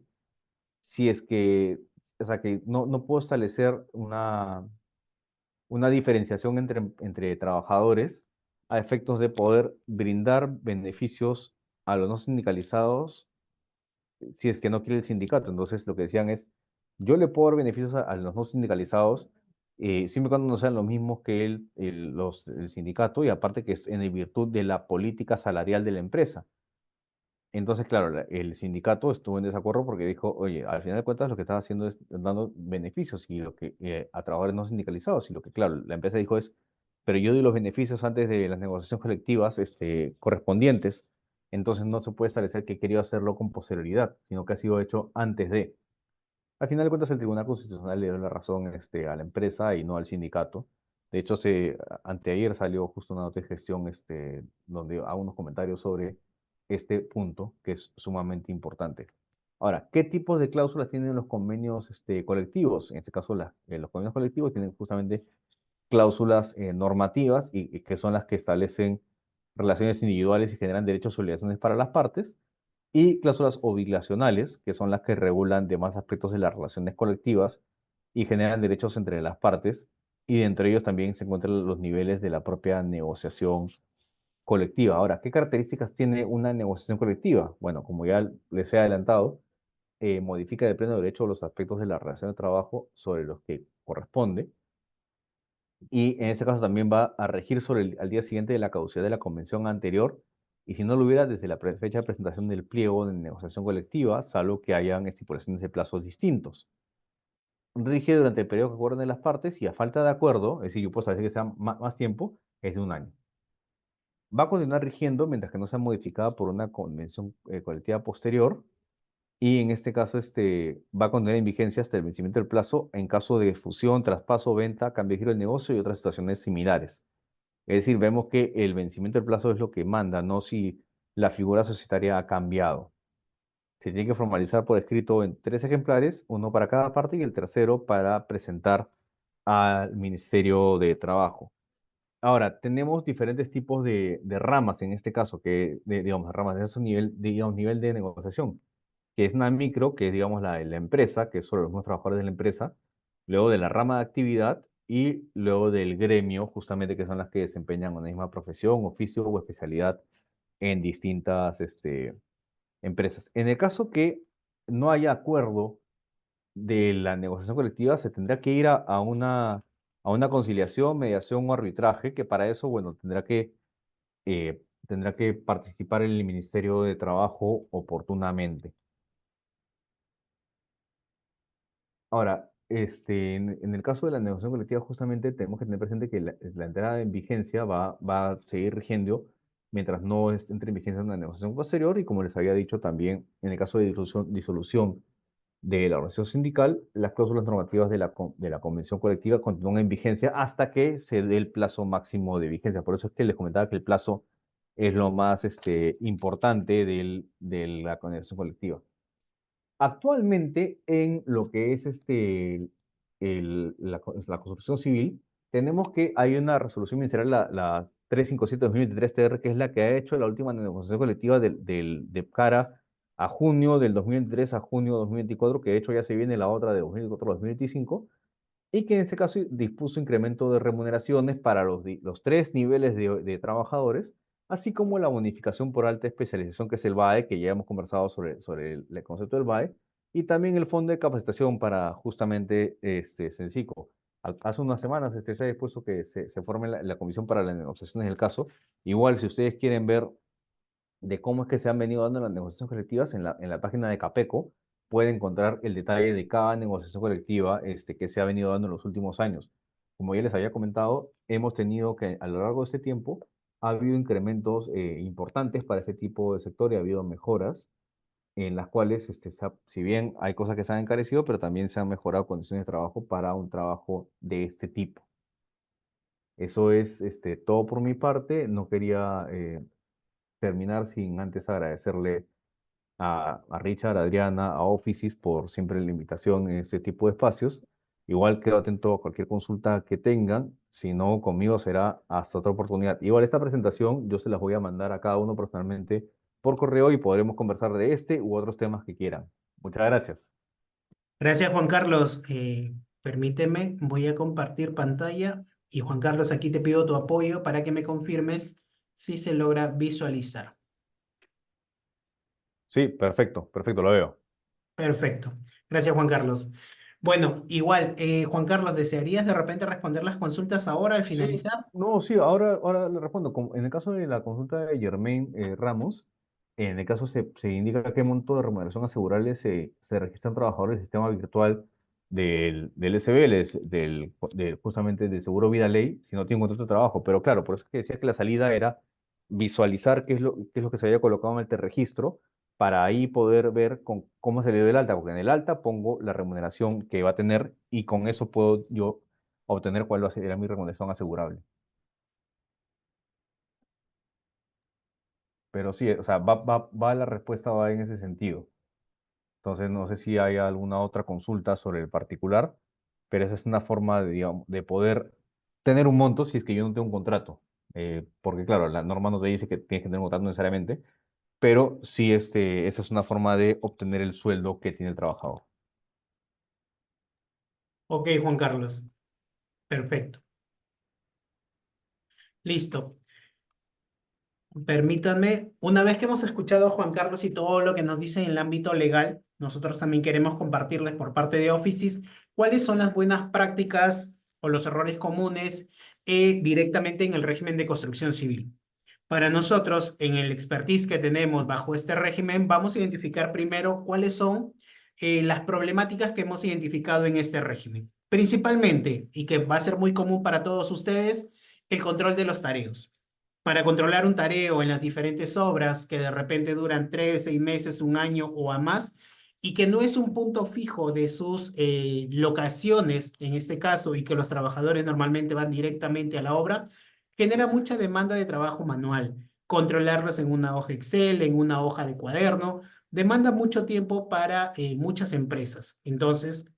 si es que, o sea, que no puedo establecer una diferenciación entre trabajadores a efectos de poder brindar beneficios a los no sindicalizados si es que no quiere el sindicato. Entonces, lo que decían es, yo le puedo dar beneficios a los no sindicalizados, siempre y cuando no sean los mismos que el sindicato, y aparte que es en virtud de la política salarial de la empresa. Entonces, claro, el sindicato estuvo en desacuerdo porque dijo, oye, al final de cuentas lo que están haciendo es dando beneficios y lo que a trabajadores no sindicalizados. Y lo que, claro, la empresa dijo es, pero yo doy los beneficios antes de las negociaciones colectivas correspondientes. Entonces no se puede establecer que quería hacerlo con posterioridad, sino que ha sido hecho antes de. Al final de cuentas, el Tribunal Constitucional le dio la razón a la empresa y no al sindicato. De hecho, anteayer salió justo una nota de gestión donde hago unos comentarios sobre este punto que es sumamente importante. Ahora, ¿qué tipos de cláusulas tienen los convenios colectivos? En este caso, los convenios colectivos tienen justamente cláusulas normativas y que son las que establecen relaciones individuales y generan derechos y obligaciones para las partes y cláusulas obligacionales, que son las que regulan demás aspectos de las relaciones colectivas y generan derechos entre las partes, y entre ellos también se encuentran los niveles de la propia negociación colectiva. Ahora, ¿qué características tiene una negociación colectiva? Bueno, como ya les he adelantado, modifica de pleno derecho los aspectos de la relación de trabajo sobre los que corresponde, y en este caso también va a regir al día siguiente de la caducidad de la convención anterior, y si no lo hubiera desde la fecha de presentación del pliego de negociación colectiva, salvo que hayan estipulaciones de plazos distintos. Rige durante el periodo que acuerden las partes y a falta de acuerdo, es decir, yo puedo saber que sea más tiempo, es de un año. Va a continuar rigiendo mientras que no sea modificada por una convención colectiva posterior, y en este caso va a continuar en vigencia hasta el vencimiento del plazo en caso de fusión, traspaso, venta, cambio de giro del negocio y otras situaciones similares. Es decir, vemos que el vencimiento del plazo es lo que manda, no si la figura societaria ha cambiado. Se tiene que formalizar por escrito en 3 ejemplares, uno para cada parte y el tercero para presentar al Ministerio de Trabajo. Ahora, tenemos diferentes tipos de ramas en este caso, digamos, ramas de ese nivel, digamos, nivel de negociación, que es una micro, que es, digamos, la empresa, que es solo los mismos trabajadores de la empresa, luego de la rama de actividad y luego del gremio, justamente, que son las que desempeñan una misma profesión, oficio o especialidad en distintas empresas. En el caso que no haya acuerdo de la negociación colectiva, se tendrá que ir a una conciliación, mediación o arbitraje, que para eso, bueno, tendrá que participar el Ministerio de Trabajo oportunamente. Ahora, en el caso de la negociación colectiva, justamente tenemos que tener presente que la entrada en vigencia va a seguir rigiendo mientras no entre en vigencia una negociación posterior, y como les había dicho también, en el caso de disolución de la organización sindical, las cláusulas normativas de la convención colectiva continúan en vigencia hasta que se dé el plazo máximo de vigencia. Por eso es que les comentaba que el plazo es lo más importante de la convención colectiva. Actualmente, en lo que es la construcción civil, tenemos que hay una resolución ministerial, la 357/2023 TR, que es la que ha hecho la última negociación colectiva de cara a junio del 2023 a junio de 2024, que de hecho ya se viene la otra de 2024 a 2025, y que en este caso dispuso incremento de remuneraciones para los 3 niveles de trabajadores, así como la bonificación por alta especialización, que es el BAE, que ya hemos conversado sobre el concepto del BAE, y también el fondo de capacitación para justamente Sensico. Hace unas semanas se ha dispuesto que se forme la comisión para las negociaciones del caso. Igual, si ustedes quieren ver de cómo es que se han venido dando las negociaciones colectivas en la página de Capeco, puede encontrar el detalle de cada negociación colectiva que se ha venido dando en los últimos años. Como ya les había comentado, hemos tenido que a lo largo de este tiempo ha habido incrementos importantes para este tipo de sector, y ha habido mejoras en las cuales, si bien hay cosas que se han encarecido, pero también se han mejorado condiciones de trabajo para un trabajo de este tipo. Eso es todo por mi parte. No quería terminar sin antes agradecerle a Richard, a Adriana, a Offices por siempre la invitación en este tipo de espacios. Igual quedo atento a cualquier consulta que tengan, si no, conmigo será hasta otra oportunidad. Igual esta presentación yo se las voy a mandar a cada uno personalmente por correo y podremos conversar de este u otros temas que quieran. Muchas gracias. Gracias, Juan Carlos. Permíteme, voy a compartir pantalla. Y Juan Carlos, aquí te pido tu apoyo para que me confirmes si se logra visualizar. Sí, perfecto, perfecto, lo veo. Perfecto. Gracias, Juan Carlos. Bueno, igual, Juan Carlos, ¿desearías de repente responder las consultas ahora al Sí, finalizar? no, sí, ahora le respondo. En el caso de la consulta de Germain Ramos, en el caso se indica qué monto de remuneración asegurable se registran trabajadores del sistema virtual del SBL, justamente del Seguro Vida Ley, si no tiene un contrato de trabajo. Pero claro, por eso es que decía que la salida era visualizar qué es lo que se había colocado en el registro para ahí poder ver cómo se le dio el alta, porque en el alta pongo la remuneración que va a tener y con eso puedo yo obtener cuál va a ser mi remuneración asegurable. Pero sí, o sea, la respuesta va en ese sentido. Entonces, no sé si hay alguna otra consulta sobre el particular, pero esa es una forma de, digamos, de poder tener un monto si es que yo no tengo un contrato. Porque, claro, la norma no te dice que tienes que tener un contrato necesariamente, pero sí, esa es una forma de obtener el sueldo que tiene el trabajador. Ok, Juan Carlos. Perfecto. Listo. Permítanme, una vez que hemos escuchado a Juan Carlos y todo lo que nos dice en el ámbito legal, nosotros también queremos compartirles por parte de Offices cuáles son las buenas prácticas o los errores comunes directamente en el régimen de construcción civil. Para nosotros, en el expertise que tenemos bajo este régimen, vamos a identificar primero cuáles son las problemáticas que hemos identificado en este régimen. Principalmente, y que va a ser muy común para todos ustedes, el control de los tareos. Para controlar un tareo en las diferentes obras que de repente duran 3, 6 meses, un año o a más, y que no es un punto fijo de sus locaciones, en este caso, y que los trabajadores normalmente van directamente a la obra, genera mucha demanda de trabajo manual. Controlarlos en una hoja Excel, en una hoja de cuaderno, demanda mucho tiempo para muchas empresas. Entonces,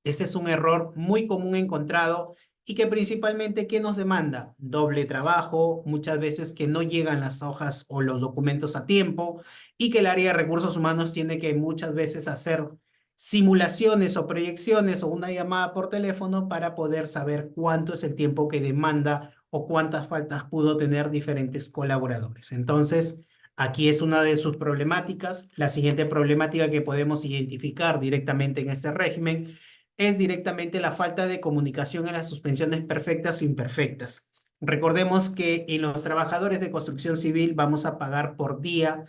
ese es un error muy común encontrado y que principalmente, ¿qué nos demanda? Doble trabajo, muchas veces que no llegan las hojas o los documentos a tiempo y que el área de recursos humanos tiene que muchas veces hacer simulaciones o proyecciones o una llamada por teléfono para poder saber cuánto es el tiempo que demanda o cuántas faltas pudo tener diferentes colaboradores. Entonces, aquí es una de sus problemáticas. La siguiente problemática que podemos identificar directamente en este régimen es directamente la falta de comunicación en las suspensiones perfectas o imperfectas. Recordemos que en los trabajadores de construcción civil vamos a pagar por día,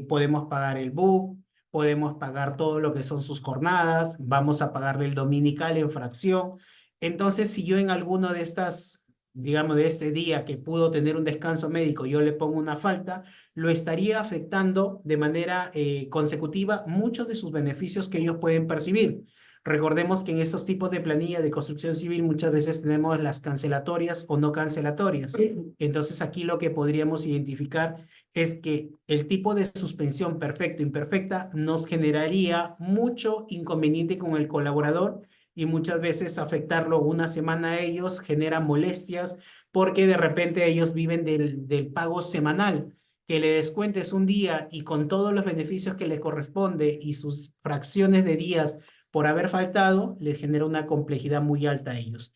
podemos pagar el BUC, podemos pagar todo lo que son sus jornadas, vamos a pagarle el dominical en fracción. Entonces, si yo en alguno de estas, digamos, de este día que pudo tener un descanso médico, yo le pongo una falta, lo estaría afectando de manera consecutiva muchos de sus beneficios que ellos pueden percibir. Recordemos que en estos tipos de planilla de construcción civil muchas veces tenemos las cancelatorias o no cancelatorias. Entonces aquí lo que podríamos identificar es que el tipo de suspensión perfecto o imperfecta nos generaría mucho inconveniente con el colaborador y muchas veces afectarlo una semana a ellos genera molestias porque de repente ellos viven del pago semanal. Que le descuentes un día y con todos los beneficios que le corresponde y sus fracciones de días por haber faltado, les genera una complejidad muy alta a ellos.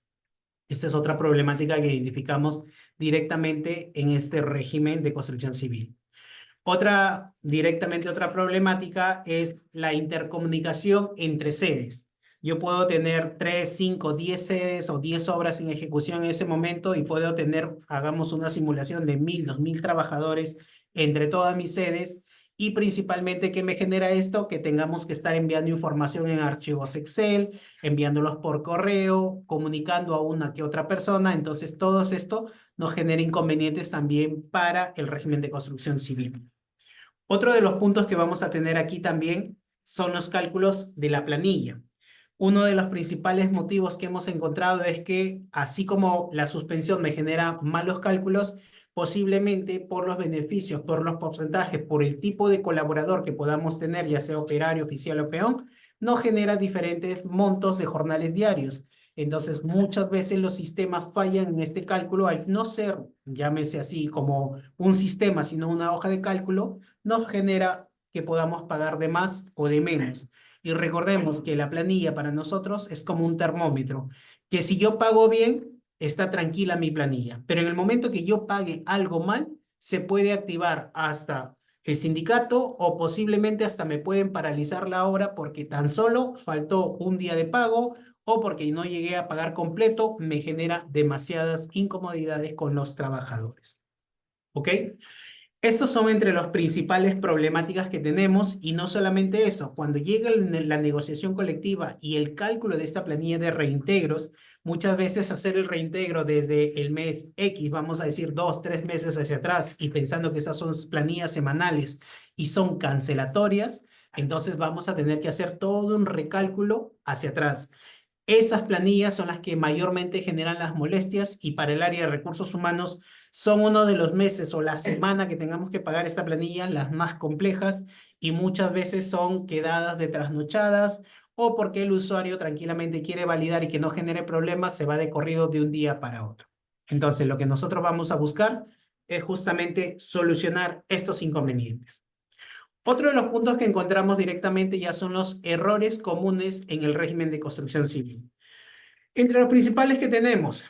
Esta es otra problemática que identificamos directamente en este régimen de construcción civil. Directamente otra problemática es la intercomunicación entre sedes. Yo puedo tener 3, 5, 10 sedes o 10 obras en ejecución en ese momento y puedo tener, hagamos una simulación de 1000, 2000 trabajadores entre todas mis sedes y principalmente, ¿qué me genera esto? Que tengamos que estar enviando información en archivos Excel, enviándolos por correo, comunicando a una que otra persona. Entonces, todo esto nos genera inconvenientes también para el régimen de construcción civil. Otro de los puntos que vamos a tener aquí también son los cálculos de la planilla. Uno de los principales motivos que hemos encontrado es que, así como la suspensión me genera malos cálculos, posiblemente por los beneficios, por los porcentajes, por el tipo de colaborador que podamos tener, ya sea operario, oficial o peón, nos genera diferentes montos de jornales diarios. Entonces, muchas veces los sistemas fallan en este cálculo al no ser, llámese así, como un sistema, sino una hoja de cálculo, nos genera que podamos pagar de más o de menos. Y recordemos que la planilla para nosotros es como un termómetro, que si yo pago bien, está tranquila mi planilla. Pero en el momento que yo pague algo mal, se puede activar hasta el sindicato o posiblemente hasta me pueden paralizar la obra porque tan solo faltó un día de pago o porque no llegué a pagar completo, me genera demasiadas incomodidades con los trabajadores. ¿Ok? Estos son entre las principales problemáticas que tenemos y no solamente eso, cuando llega la negociación colectiva y el cálculo de esta planilla de reintegros, muchas veces hacer el reintegro desde el mes X, vamos a decir 2, 3 meses hacia atrás y pensando que esas son planillas semanales y son cancelatorias, entonces vamos a tener que hacer todo un recálculo hacia atrás. Esas planillas son las que mayormente generan las molestias y para el área de recursos humanos son uno de los meses o la semana que tengamos que pagar esta planilla las más complejas y muchas veces son quedadas de trasnochadas o porque el usuario tranquilamente quiere validar y que no genere problemas, se va de corrido de un día para otro. Entonces, lo que nosotros vamos a buscar es justamente solucionar estos inconvenientes. Otro de los puntos que encontramos directamente ya son los errores comunes en el régimen de construcción civil. Entre los principales que tenemos,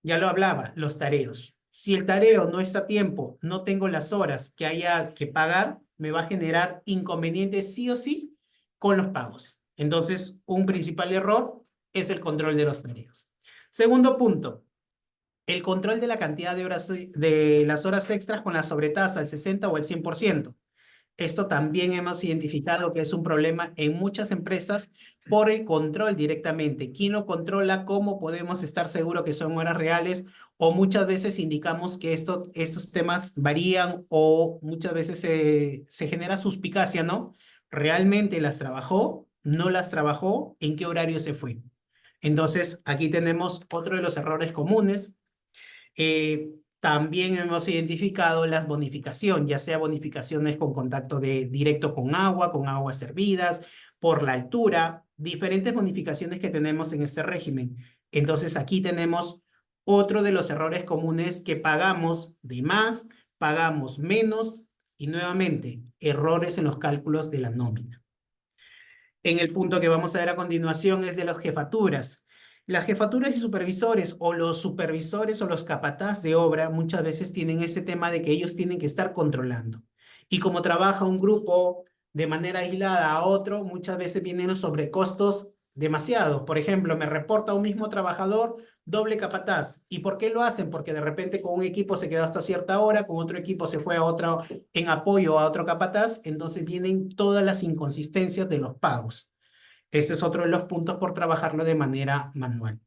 ya lo hablaba, los tareos. Si el tareo no está a tiempo, no tengo las horas que haya que pagar, me va a generar inconvenientes sí o sí con los pagos. Entonces, un principal error es el control de los tareos. Segundo punto, el control de la cantidad de horas de las horas extras con la sobretasa al 60 o al 100%. Esto también hemos identificado que es un problema en muchas empresas por el control directamente. ¿Quién lo controla? ¿Cómo podemos estar seguros que son horas reales? O muchas veces indicamos que estos temas varían o muchas veces se genera suspicacia, ¿no? ¿Realmente las trabajó? ¿No las trabajó? ¿En qué horario se fue? Entonces, aquí tenemos otro de los errores comunes. También hemos identificado las bonificaciones, ya sea bonificaciones con contacto directo con aguas servidas, por la altura, diferentes bonificaciones que tenemos en este régimen. Entonces aquí tenemos otro de los errores comunes que pagamos de más, pagamos menos y nuevamente errores en los cálculos de la nómina. En el punto que vamos a ver a continuación es de las jefaturas. Las jefaturas y supervisores o los capataz de obra muchas veces tienen ese tema de que ellos tienen que estar controlando. Y como trabaja un grupo de manera aislada a otro, muchas veces vienen los sobrecostos demasiados. Por ejemplo, me reporta un mismo trabajador doble capataz. ¿Y por qué lo hacen? Porque de repente con un equipo se quedó hasta cierta hora, con otro equipo se fue a otro en apoyo a otro capataz, entonces vienen todas las inconsistencias de los pagos. Ese es otro de los puntos por trabajarlo de manera manual.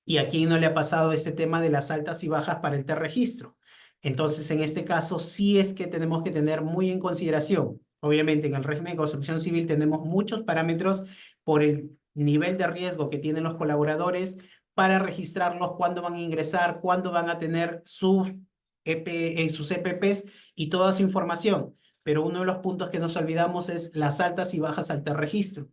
¿Y a quién no le ha pasado este tema de las altas y bajas para el registro? Entonces, en este caso, sí es que tenemos que tener muy en consideración. Obviamente, en el régimen de construcción civil tenemos muchos parámetros por el nivel de riesgo que tienen los colaboradores para registrarlos, cuándo van a ingresar, cuándo van a tener sus EPPs y toda su información. Pero uno de los puntos que nos olvidamos es las altas y bajas al registro.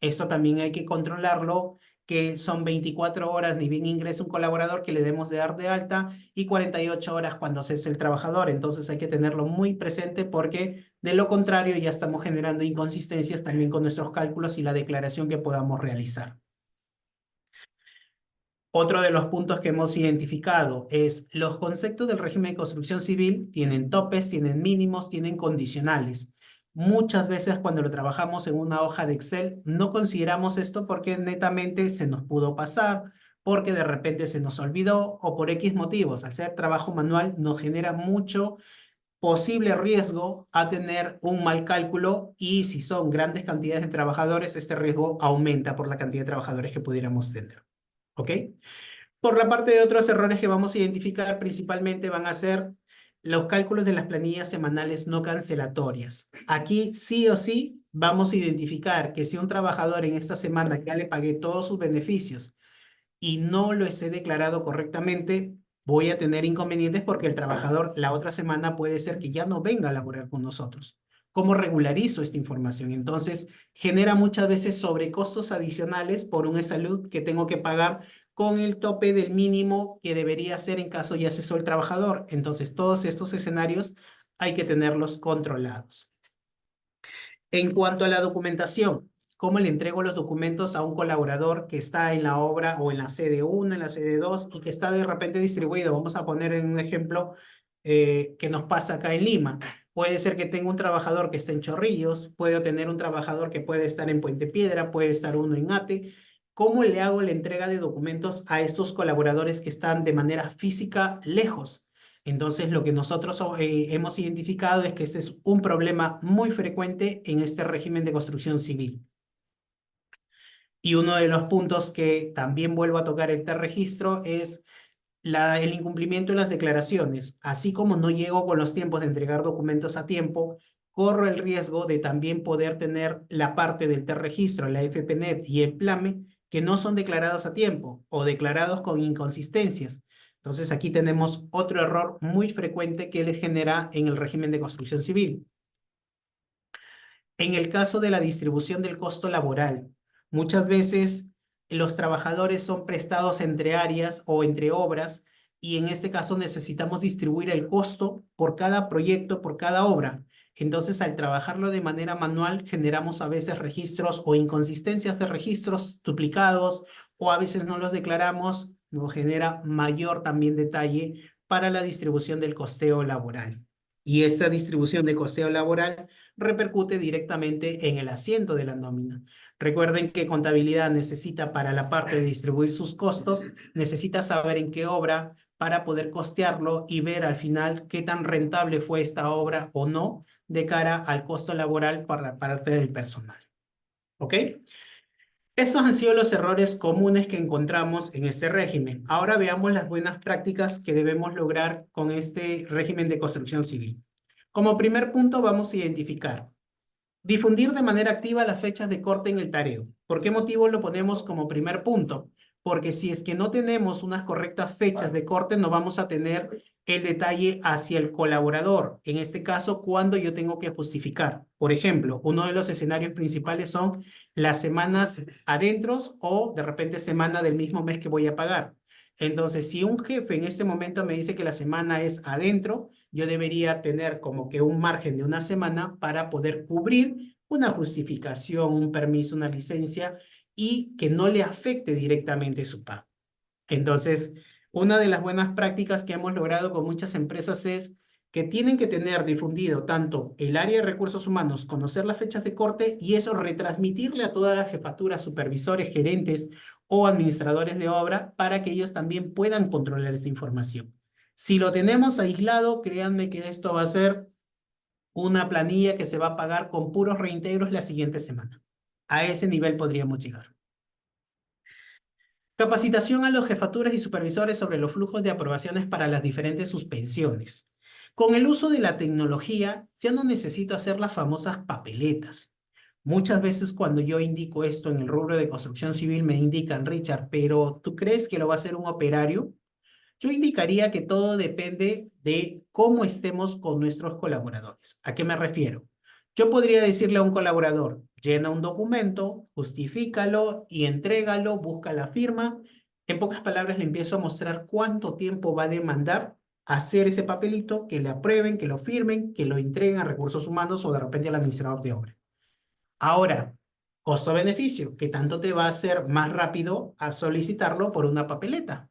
Esto también hay que controlarlo, que son 24 horas ni bien ingresa un colaborador que le debemos de dar de alta y 48 horas cuando cese el trabajador. Entonces hay que tenerlo muy presente porque de lo contrario ya estamos generando inconsistencias también con nuestros cálculos y la declaración que podamos realizar. Otro de los puntos que hemos identificado es los conceptos del régimen de construcción civil tienen topes, tienen mínimos, tienen condicionales. Muchas veces cuando lo trabajamos en una hoja de Excel no consideramos esto porque netamente se nos pudo pasar, porque de repente se nos olvidó o por X motivos. Al ser trabajo manual nos genera mucho posible riesgo a tener un mal cálculo y si son grandes cantidades de trabajadores, este riesgo aumenta por la cantidad de trabajadores que pudiéramos tener. ¿Ok? Por la parte de otros errores que vamos a identificar, principalmente van a ser los cálculos de las planillas semanales no cancelatorias. Aquí sí o sí vamos a identificar que si un trabajador en esta semana ya le pagué todos sus beneficios y no los he declarado correctamente, voy a tener inconvenientes porque el trabajador la otra semana puede ser que ya no venga a laborar con nosotros. ¿Cómo regularizo esta información? Entonces, genera muchas veces sobrecostos adicionales por un salud que tengo que pagar con el tope del mínimo que debería ser en caso ya cesó el trabajador. Entonces, todos estos escenarios hay que tenerlos controlados. En cuanto a la documentación, ¿cómo le entrego los documentos a un colaborador que está en la obra o en la sede 1, en la sede 2 y que está de repente distribuido? Vamos a poner en un ejemplo que nos pasa acá en Lima. Puede ser que tenga un trabajador que esté en Chorrillos, puedo tener un trabajador que puede estar en Puente Piedra, puede estar uno en Ate. ¿Cómo le hago la entrega de documentos a estos colaboradores que están de manera física lejos? Entonces, lo que nosotros hemos identificado es que este es un problema muy frecuente en este régimen de construcción civil. Y uno de los puntos que también vuelvo a tocar este registro es el incumplimiento de las declaraciones. Así como no llego con los tiempos de entregar documentos a tiempo, corro el riesgo de también poder tener la parte del registro, la FPNet y el PLAME, que no son declarados a tiempo o declarados con inconsistencias. Entonces aquí tenemos otro error muy frecuente que le genera en el régimen de construcción civil. En el caso de la distribución del costo laboral, muchas veces los trabajadores son prestados entre áreas o entre obras y en este caso necesitamos distribuir el costo por cada proyecto, por cada obra. Entonces, al trabajarlo de manera manual, generamos a veces registros o inconsistencias de registros duplicados o a veces no los declaramos, nos genera mayor también detalle para la distribución del costeo laboral. Y esta distribución de costeo laboral repercute directamente en el asiento de la nómina. Recuerden que contabilidad necesita para la parte de distribuir sus costos, necesita saber en qué obra para poder costearlo y ver al final qué tan rentable fue esta obra o no de cara al costo laboral para la parte del personal. ¿Ok? Esos han sido los errores comunes que encontramos en este régimen. Ahora veamos las buenas prácticas que debemos lograr con este régimen de construcción civil. Como primer punto vamos a identificar difundir de manera activa las fechas de corte en el tareo. ¿Por qué motivo lo ponemos como primer punto? Porque si es que no tenemos unas correctas fechas de corte, no vamos a tener el detalle hacia el colaborador. En este caso, cuando yo tengo que justificar. Por ejemplo, uno de los escenarios principales son las semanas adentros o de repente semana del mismo mes que voy a pagar. Entonces, si un jefe en este momento me dice que la semana es adentro, yo debería tener como que un margen de una semana para poder cubrir una justificación, un permiso, una licencia y que no le afecte directamente su pago. Entonces, una de las buenas prácticas que hemos logrado con muchas empresas es que tienen que tener difundido tanto el área de recursos humanos, conocer las fechas de corte y eso retransmitirle a todas las jefaturas, supervisores, gerentes o administradores de obra para que ellos también puedan controlar esta información. Si lo tenemos aislado, créanme que esto va a ser una planilla que se va a pagar con puros reintegros la siguiente semana. A ese nivel podríamos llegar. Capacitación a los jefaturas y supervisores sobre los flujos de aprobaciones para las diferentes suspensiones. Con el uso de la tecnología, ya no necesito hacer las famosas papeletas. Muchas veces cuando yo indico esto en el rubro de construcción civil me indican, Richard, pero ¿tú crees que lo va a hacer un operario? Yo indicaría que todo depende de cómo estemos con nuestros colaboradores. ¿A qué me refiero? Yo podría decirle a un colaborador, llena un documento, justifícalo y entrégalo, busca la firma. En pocas palabras, le empiezo a mostrar cuánto tiempo va a demandar hacer ese papelito, que le aprueben, que lo firmen, que lo entreguen a recursos humanos o de repente al administrador de obra. Ahora, costo-beneficio, ¿qué tanto te va a hacer más rápido a solicitarlo por una papeleta?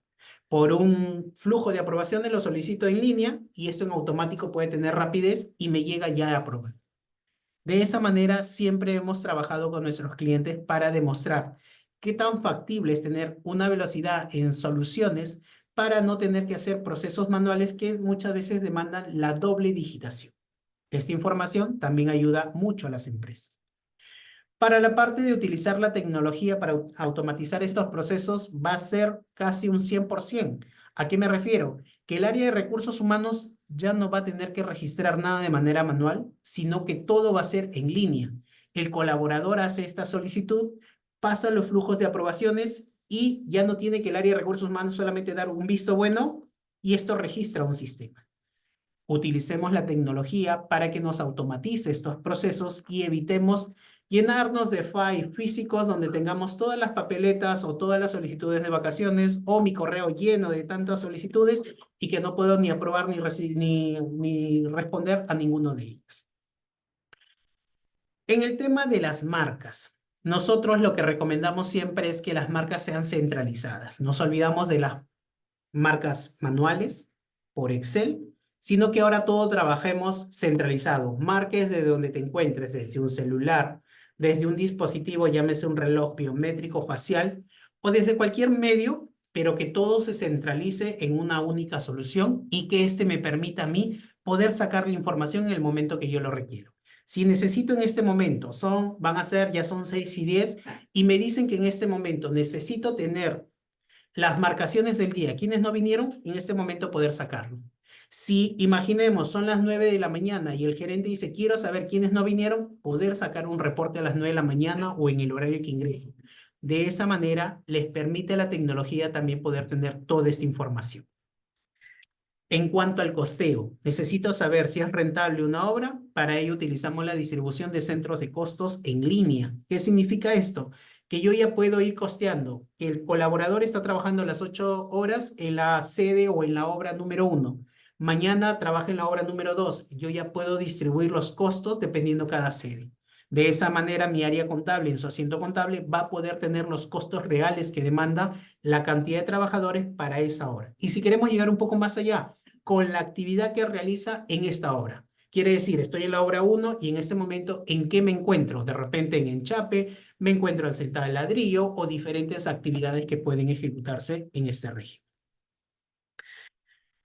Por un flujo de aprobaciones lo solicito en línea y esto en automático puede tener rapidez y me llega ya aprobado. De esa manera siempre hemos trabajado con nuestros clientes para demostrar qué tan factible es tener una velocidad en soluciones para no tener que hacer procesos manuales que muchas veces demandan la doble digitación. Esta información también ayuda mucho a las empresas. Para la parte de utilizar la tecnología para automatizar estos procesos va a ser casi un 100%. ¿A qué me refiero? Que el área de recursos humanos ya no va a tener que registrar nada de manera manual, sino que todo va a ser en línea. El colaborador hace esta solicitud, pasa los flujos de aprobaciones y ya no tiene que el área de recursos humanos solamente dar un visto bueno y esto registra un sistema. utilicemos la tecnología para que nos automatice estos procesos y evitemos llenarnos de files físicos donde tengamos todas las papeletas o todas las solicitudes de vacaciones o mi correo lleno de tantas solicitudes y que no puedo ni aprobar ni responder a ninguno de ellos. En el tema de las marcas, nosotros lo que recomendamos siempre es que las marcas sean centralizadas. Nos olvidamos de las marcas manuales por Excel, sino que ahora todo trabajemos centralizado. Marques de donde te encuentres, desde un celular, desde un dispositivo, llámese un reloj biométrico facial, o desde cualquier medio, pero que todo se centralice en una única solución y que este me permita a mí poder sacar la información en el momento que yo lo requiero. Si necesito en este momento, ya son 6 y 10, y me dicen que en este momento necesito tener las marcaciones del día, quienes no vinieron, en este momento poder sacarlo. Si imaginemos, son las 9 de la mañana y el gerente dice, quiero saber quiénes no vinieron, poder sacar un reporte a las 9 de la mañana o en el horario que ingresen. De esa manera, les permite a la tecnología también poder tener toda esta información. En cuanto al costeo, necesito saber si es rentable una obra. Para ello utilizamos la distribución de centros de costos en línea. ¿Qué significa esto? Que yo ya puedo ir costeando. El colaborador está trabajando las 8 horas en la sede o en la obra número 1. Mañana trabaja en la obra número 2. Yo ya puedo distribuir los costos dependiendo cada sede. De esa manera, mi área contable en su asiento contable va a poder tener los costos reales que demanda la cantidad de trabajadores para esa hora. Y si queremos llegar un poco más allá, con la actividad que realiza en esta obra. Quiere decir, estoy en la obra 1 y en este momento, ¿en qué me encuentro? De repente en enchape, me encuentro en sentada de ladrillo o diferentes actividades que pueden ejecutarse en este régimen.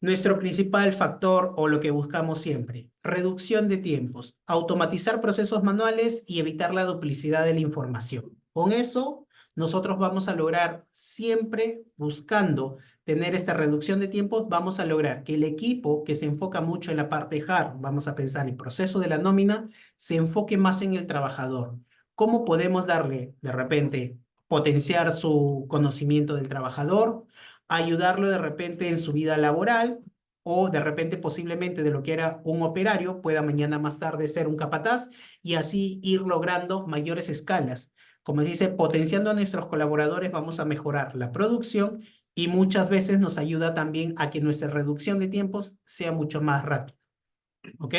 Nuestro principal factor o lo que buscamos siempre, reducción de tiempos, automatizar procesos manuales y evitar la duplicidad de la información. Con eso, nosotros vamos a lograr siempre buscando tener esta reducción de tiempos, vamos a lograr que el equipo que se enfoca mucho en la parte hard, vamos a pensar en el proceso de la nómina, se enfoque más en el trabajador. ¿Cómo podemos darle, de repente, potenciar su conocimiento del trabajador, ayudarlo de repente en su vida laboral o de repente posiblemente de lo que era un operario pueda mañana más tarde ser un capataz y así ir logrando mayores escalas? Como se dice, potenciando a nuestros colaboradores vamos a mejorar la producción y muchas veces nos ayuda también a que nuestra reducción de tiempos sea mucho más rápida. ¿Ok?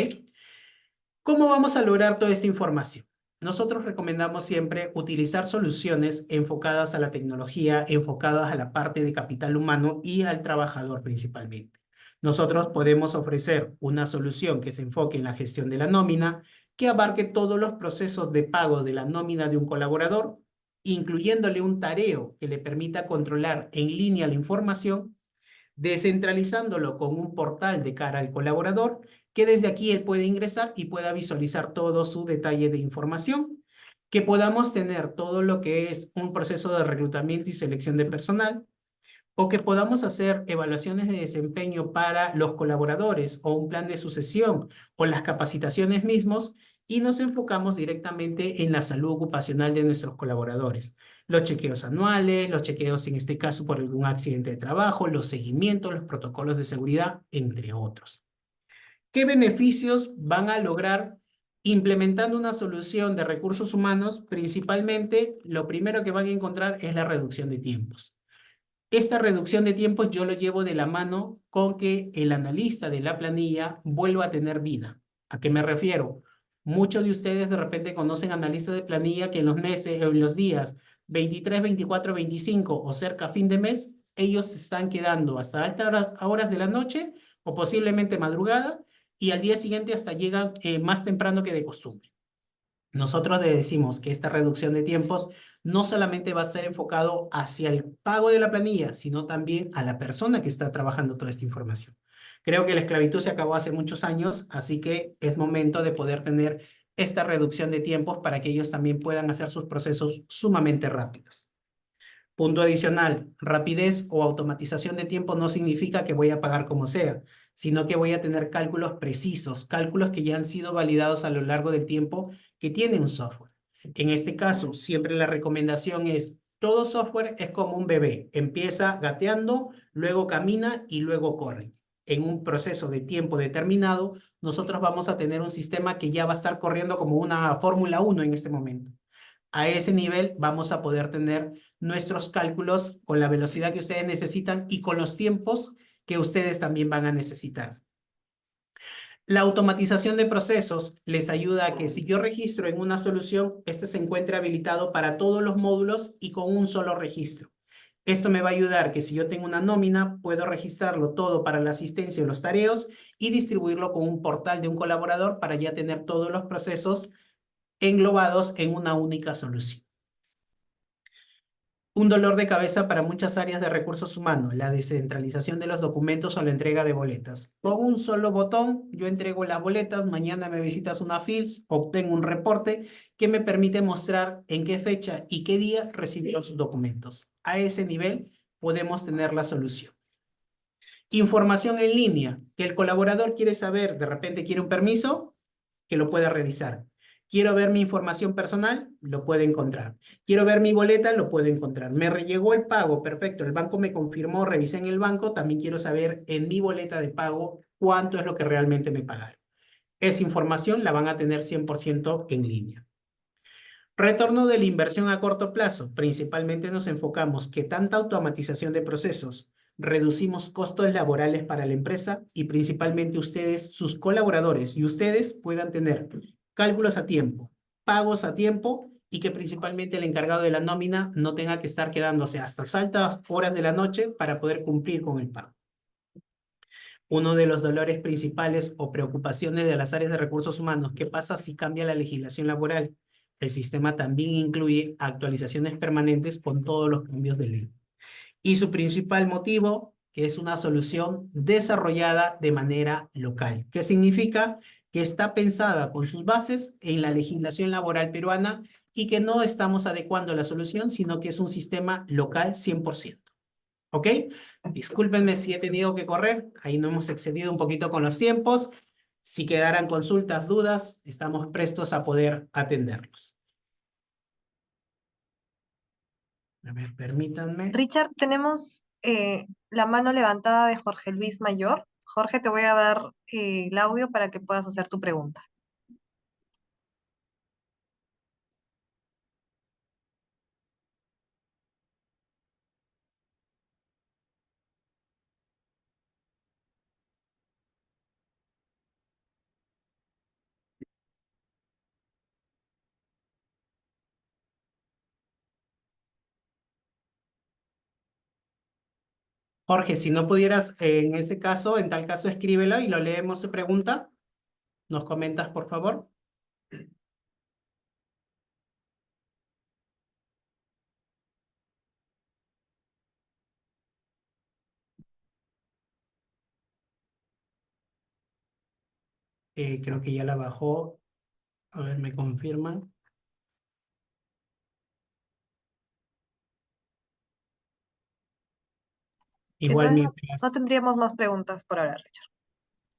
¿Cómo vamos a lograr toda esta información? Nosotros recomendamos siempre utilizar soluciones enfocadas a la tecnología, enfocadas a la parte de capital humano y al trabajador principalmente. Nosotros podemos ofrecer una solución que se enfoque en la gestión de la nómina, que abarque todos los procesos de pago de la nómina de un colaborador, incluyéndole un tareo que le permita controlar en línea la información, descentralizándolo con un portal de cara al colaborador, que desde aquí él puede ingresar y pueda visualizar todo su detalle de información, que podamos tener todo lo que es un proceso de reclutamiento y selección de personal, o que podamos hacer evaluaciones de desempeño para los colaboradores o un plan de sucesión o las capacitaciones mismos y nos enfocamos directamente en la salud ocupacional de nuestros colaboradores. Los chequeos anuales, los chequeos en este caso por algún accidente de trabajo, los seguimientos, los protocolos de seguridad, entre otros. ¿Qué beneficios van a lograr implementando una solución de recursos humanos? Principalmente, lo primero que van a encontrar es la reducción de tiempos. Esta reducción de tiempos yo lo llevo de la mano con que el analista de la planilla vuelva a tener vida. ¿A qué me refiero? Muchos de ustedes de repente conocen analistas de planilla que en los meses, en los días 23, 24, 25 o cerca a fin de mes, ellos se están quedando hasta altas horas de la noche o posiblemente madrugada y al día siguiente hasta llegan más temprano que de costumbre. Nosotros le decimos que esta reducción de tiempos no solamente va a ser enfocado hacia el pago de la planilla, sino también a la persona que está trabajando toda esta información. Creo que la esclavitud se acabó hace muchos años, así que es momento de poder tener esta reducción de tiempos para que ellos también puedan hacer sus procesos sumamente rápidos. Punto adicional, rapidez o automatización de tiempo no significa que voy a pagar como sea, sino que voy a tener cálculos precisos, cálculos que ya han sido validados a lo largo del tiempo que tiene un software. En este caso, siempre la recomendación es, todo software es como un bebé, empieza gateando, luego camina y luego corre. en un proceso de tiempo determinado, nosotros vamos a tener un sistema que ya va a estar corriendo como una Fórmula 1 en este momento. A ese nivel vamos a poder tener nuestros cálculos con la velocidad que ustedes necesitan y con los tiempos que ustedes también van a necesitar. La automatización de procesos les ayuda a que si yo registro en una solución, este se encuentre habilitado para todos los módulos y con un solo registro. Esto me va a ayudar que si yo tengo una nómina, puedo registrarlo todo para la asistencia y los tareos y distribuirlo con un portal de un colaborador para ya tener todos los procesos englobados en una única solución. Un dolor de cabeza para muchas áreas de recursos humanos, la descentralización de los documentos o la entrega de boletas. Con un solo botón, yo entrego las boletas, mañana me visitas una FILS, obtengo un reporte que me permite mostrar en qué fecha y qué día recibí los documentos. A ese nivel podemos tener la solución. Información en línea, que el colaborador quiere saber, de repente quiere un permiso, que lo pueda revisar. Quiero ver mi información personal, lo puede encontrar. Quiero ver mi boleta, lo puedo encontrar. Me llegó el pago, perfecto. El banco me confirmó, revisé en el banco. También quiero saber en mi boleta de pago cuánto es lo que realmente me pagaron. Esa información la van a tener 100% en línea. Retorno de la inversión a corto plazo. Principalmente nos enfocamos que tanta automatización de procesos, reducimos costos laborales para la empresa y principalmente ustedes, sus colaboradores y ustedes puedan tener cálculos a tiempo, pagos a tiempo y que principalmente el encargado de la nómina no tenga que estar quedándose hasta altas horas de la noche para poder cumplir con el pago. Uno de los dolores principales o preocupaciones de las áreas de recursos humanos, ¿qué pasa si cambia la legislación laboral? El sistema también incluye actualizaciones permanentes con todos los cambios de ley. Y su principal motivo, que es una solución desarrollada de manera local. ¿Qué significa? Que está pensada con sus bases en la legislación laboral peruana y que no estamos adecuando la solución, sino que es un sistema local 100%. ¿Ok? Discúlpenme si he tenido que correr, ahí no hemos excedido un poquito con los tiempos. Si quedaran consultas, dudas, estamos prestos a poder atenderlos. A ver, permítanme. Richard, tenemos la mano levantada de Jorge Luis Mayor. Jorge, te voy a dar el audio para que puedas hacer tu pregunta. Jorge, si no pudieras, en ese caso, en tal caso, escríbelo y lo leemos su pregunta. ¿Nos comentas, por favor? Creo que ya la bajó. A ver, me confirman. Igual Entonces, no mientras... tendríamos más preguntas por ahora, Richard.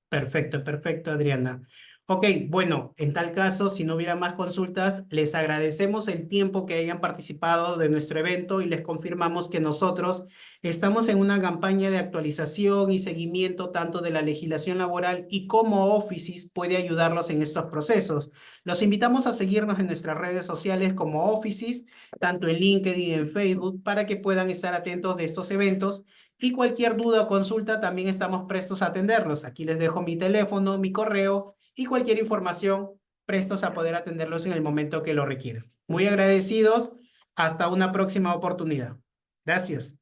Perfecto, perfecto, Adriana. Ok, bueno, en tal caso, si no hubiera más consultas, les agradecemos el tiempo que hayan participado de nuestro evento y les confirmamos que nosotros estamos en una campaña de actualización y seguimiento tanto de la legislación laboral y cómo Offices puede ayudarlos en estos procesos. Los invitamos a seguirnos en nuestras redes sociales como Offices, tanto en LinkedIn y en Facebook, para que puedan estar atentos de estos eventos. Y cualquier duda o consulta también estamos prestos a atenderlos. Aquí les dejo mi teléfono, mi correo y cualquier información, prestos a poder atenderlos en el momento que lo requieran. Muy agradecidos. Hasta una próxima oportunidad. Gracias.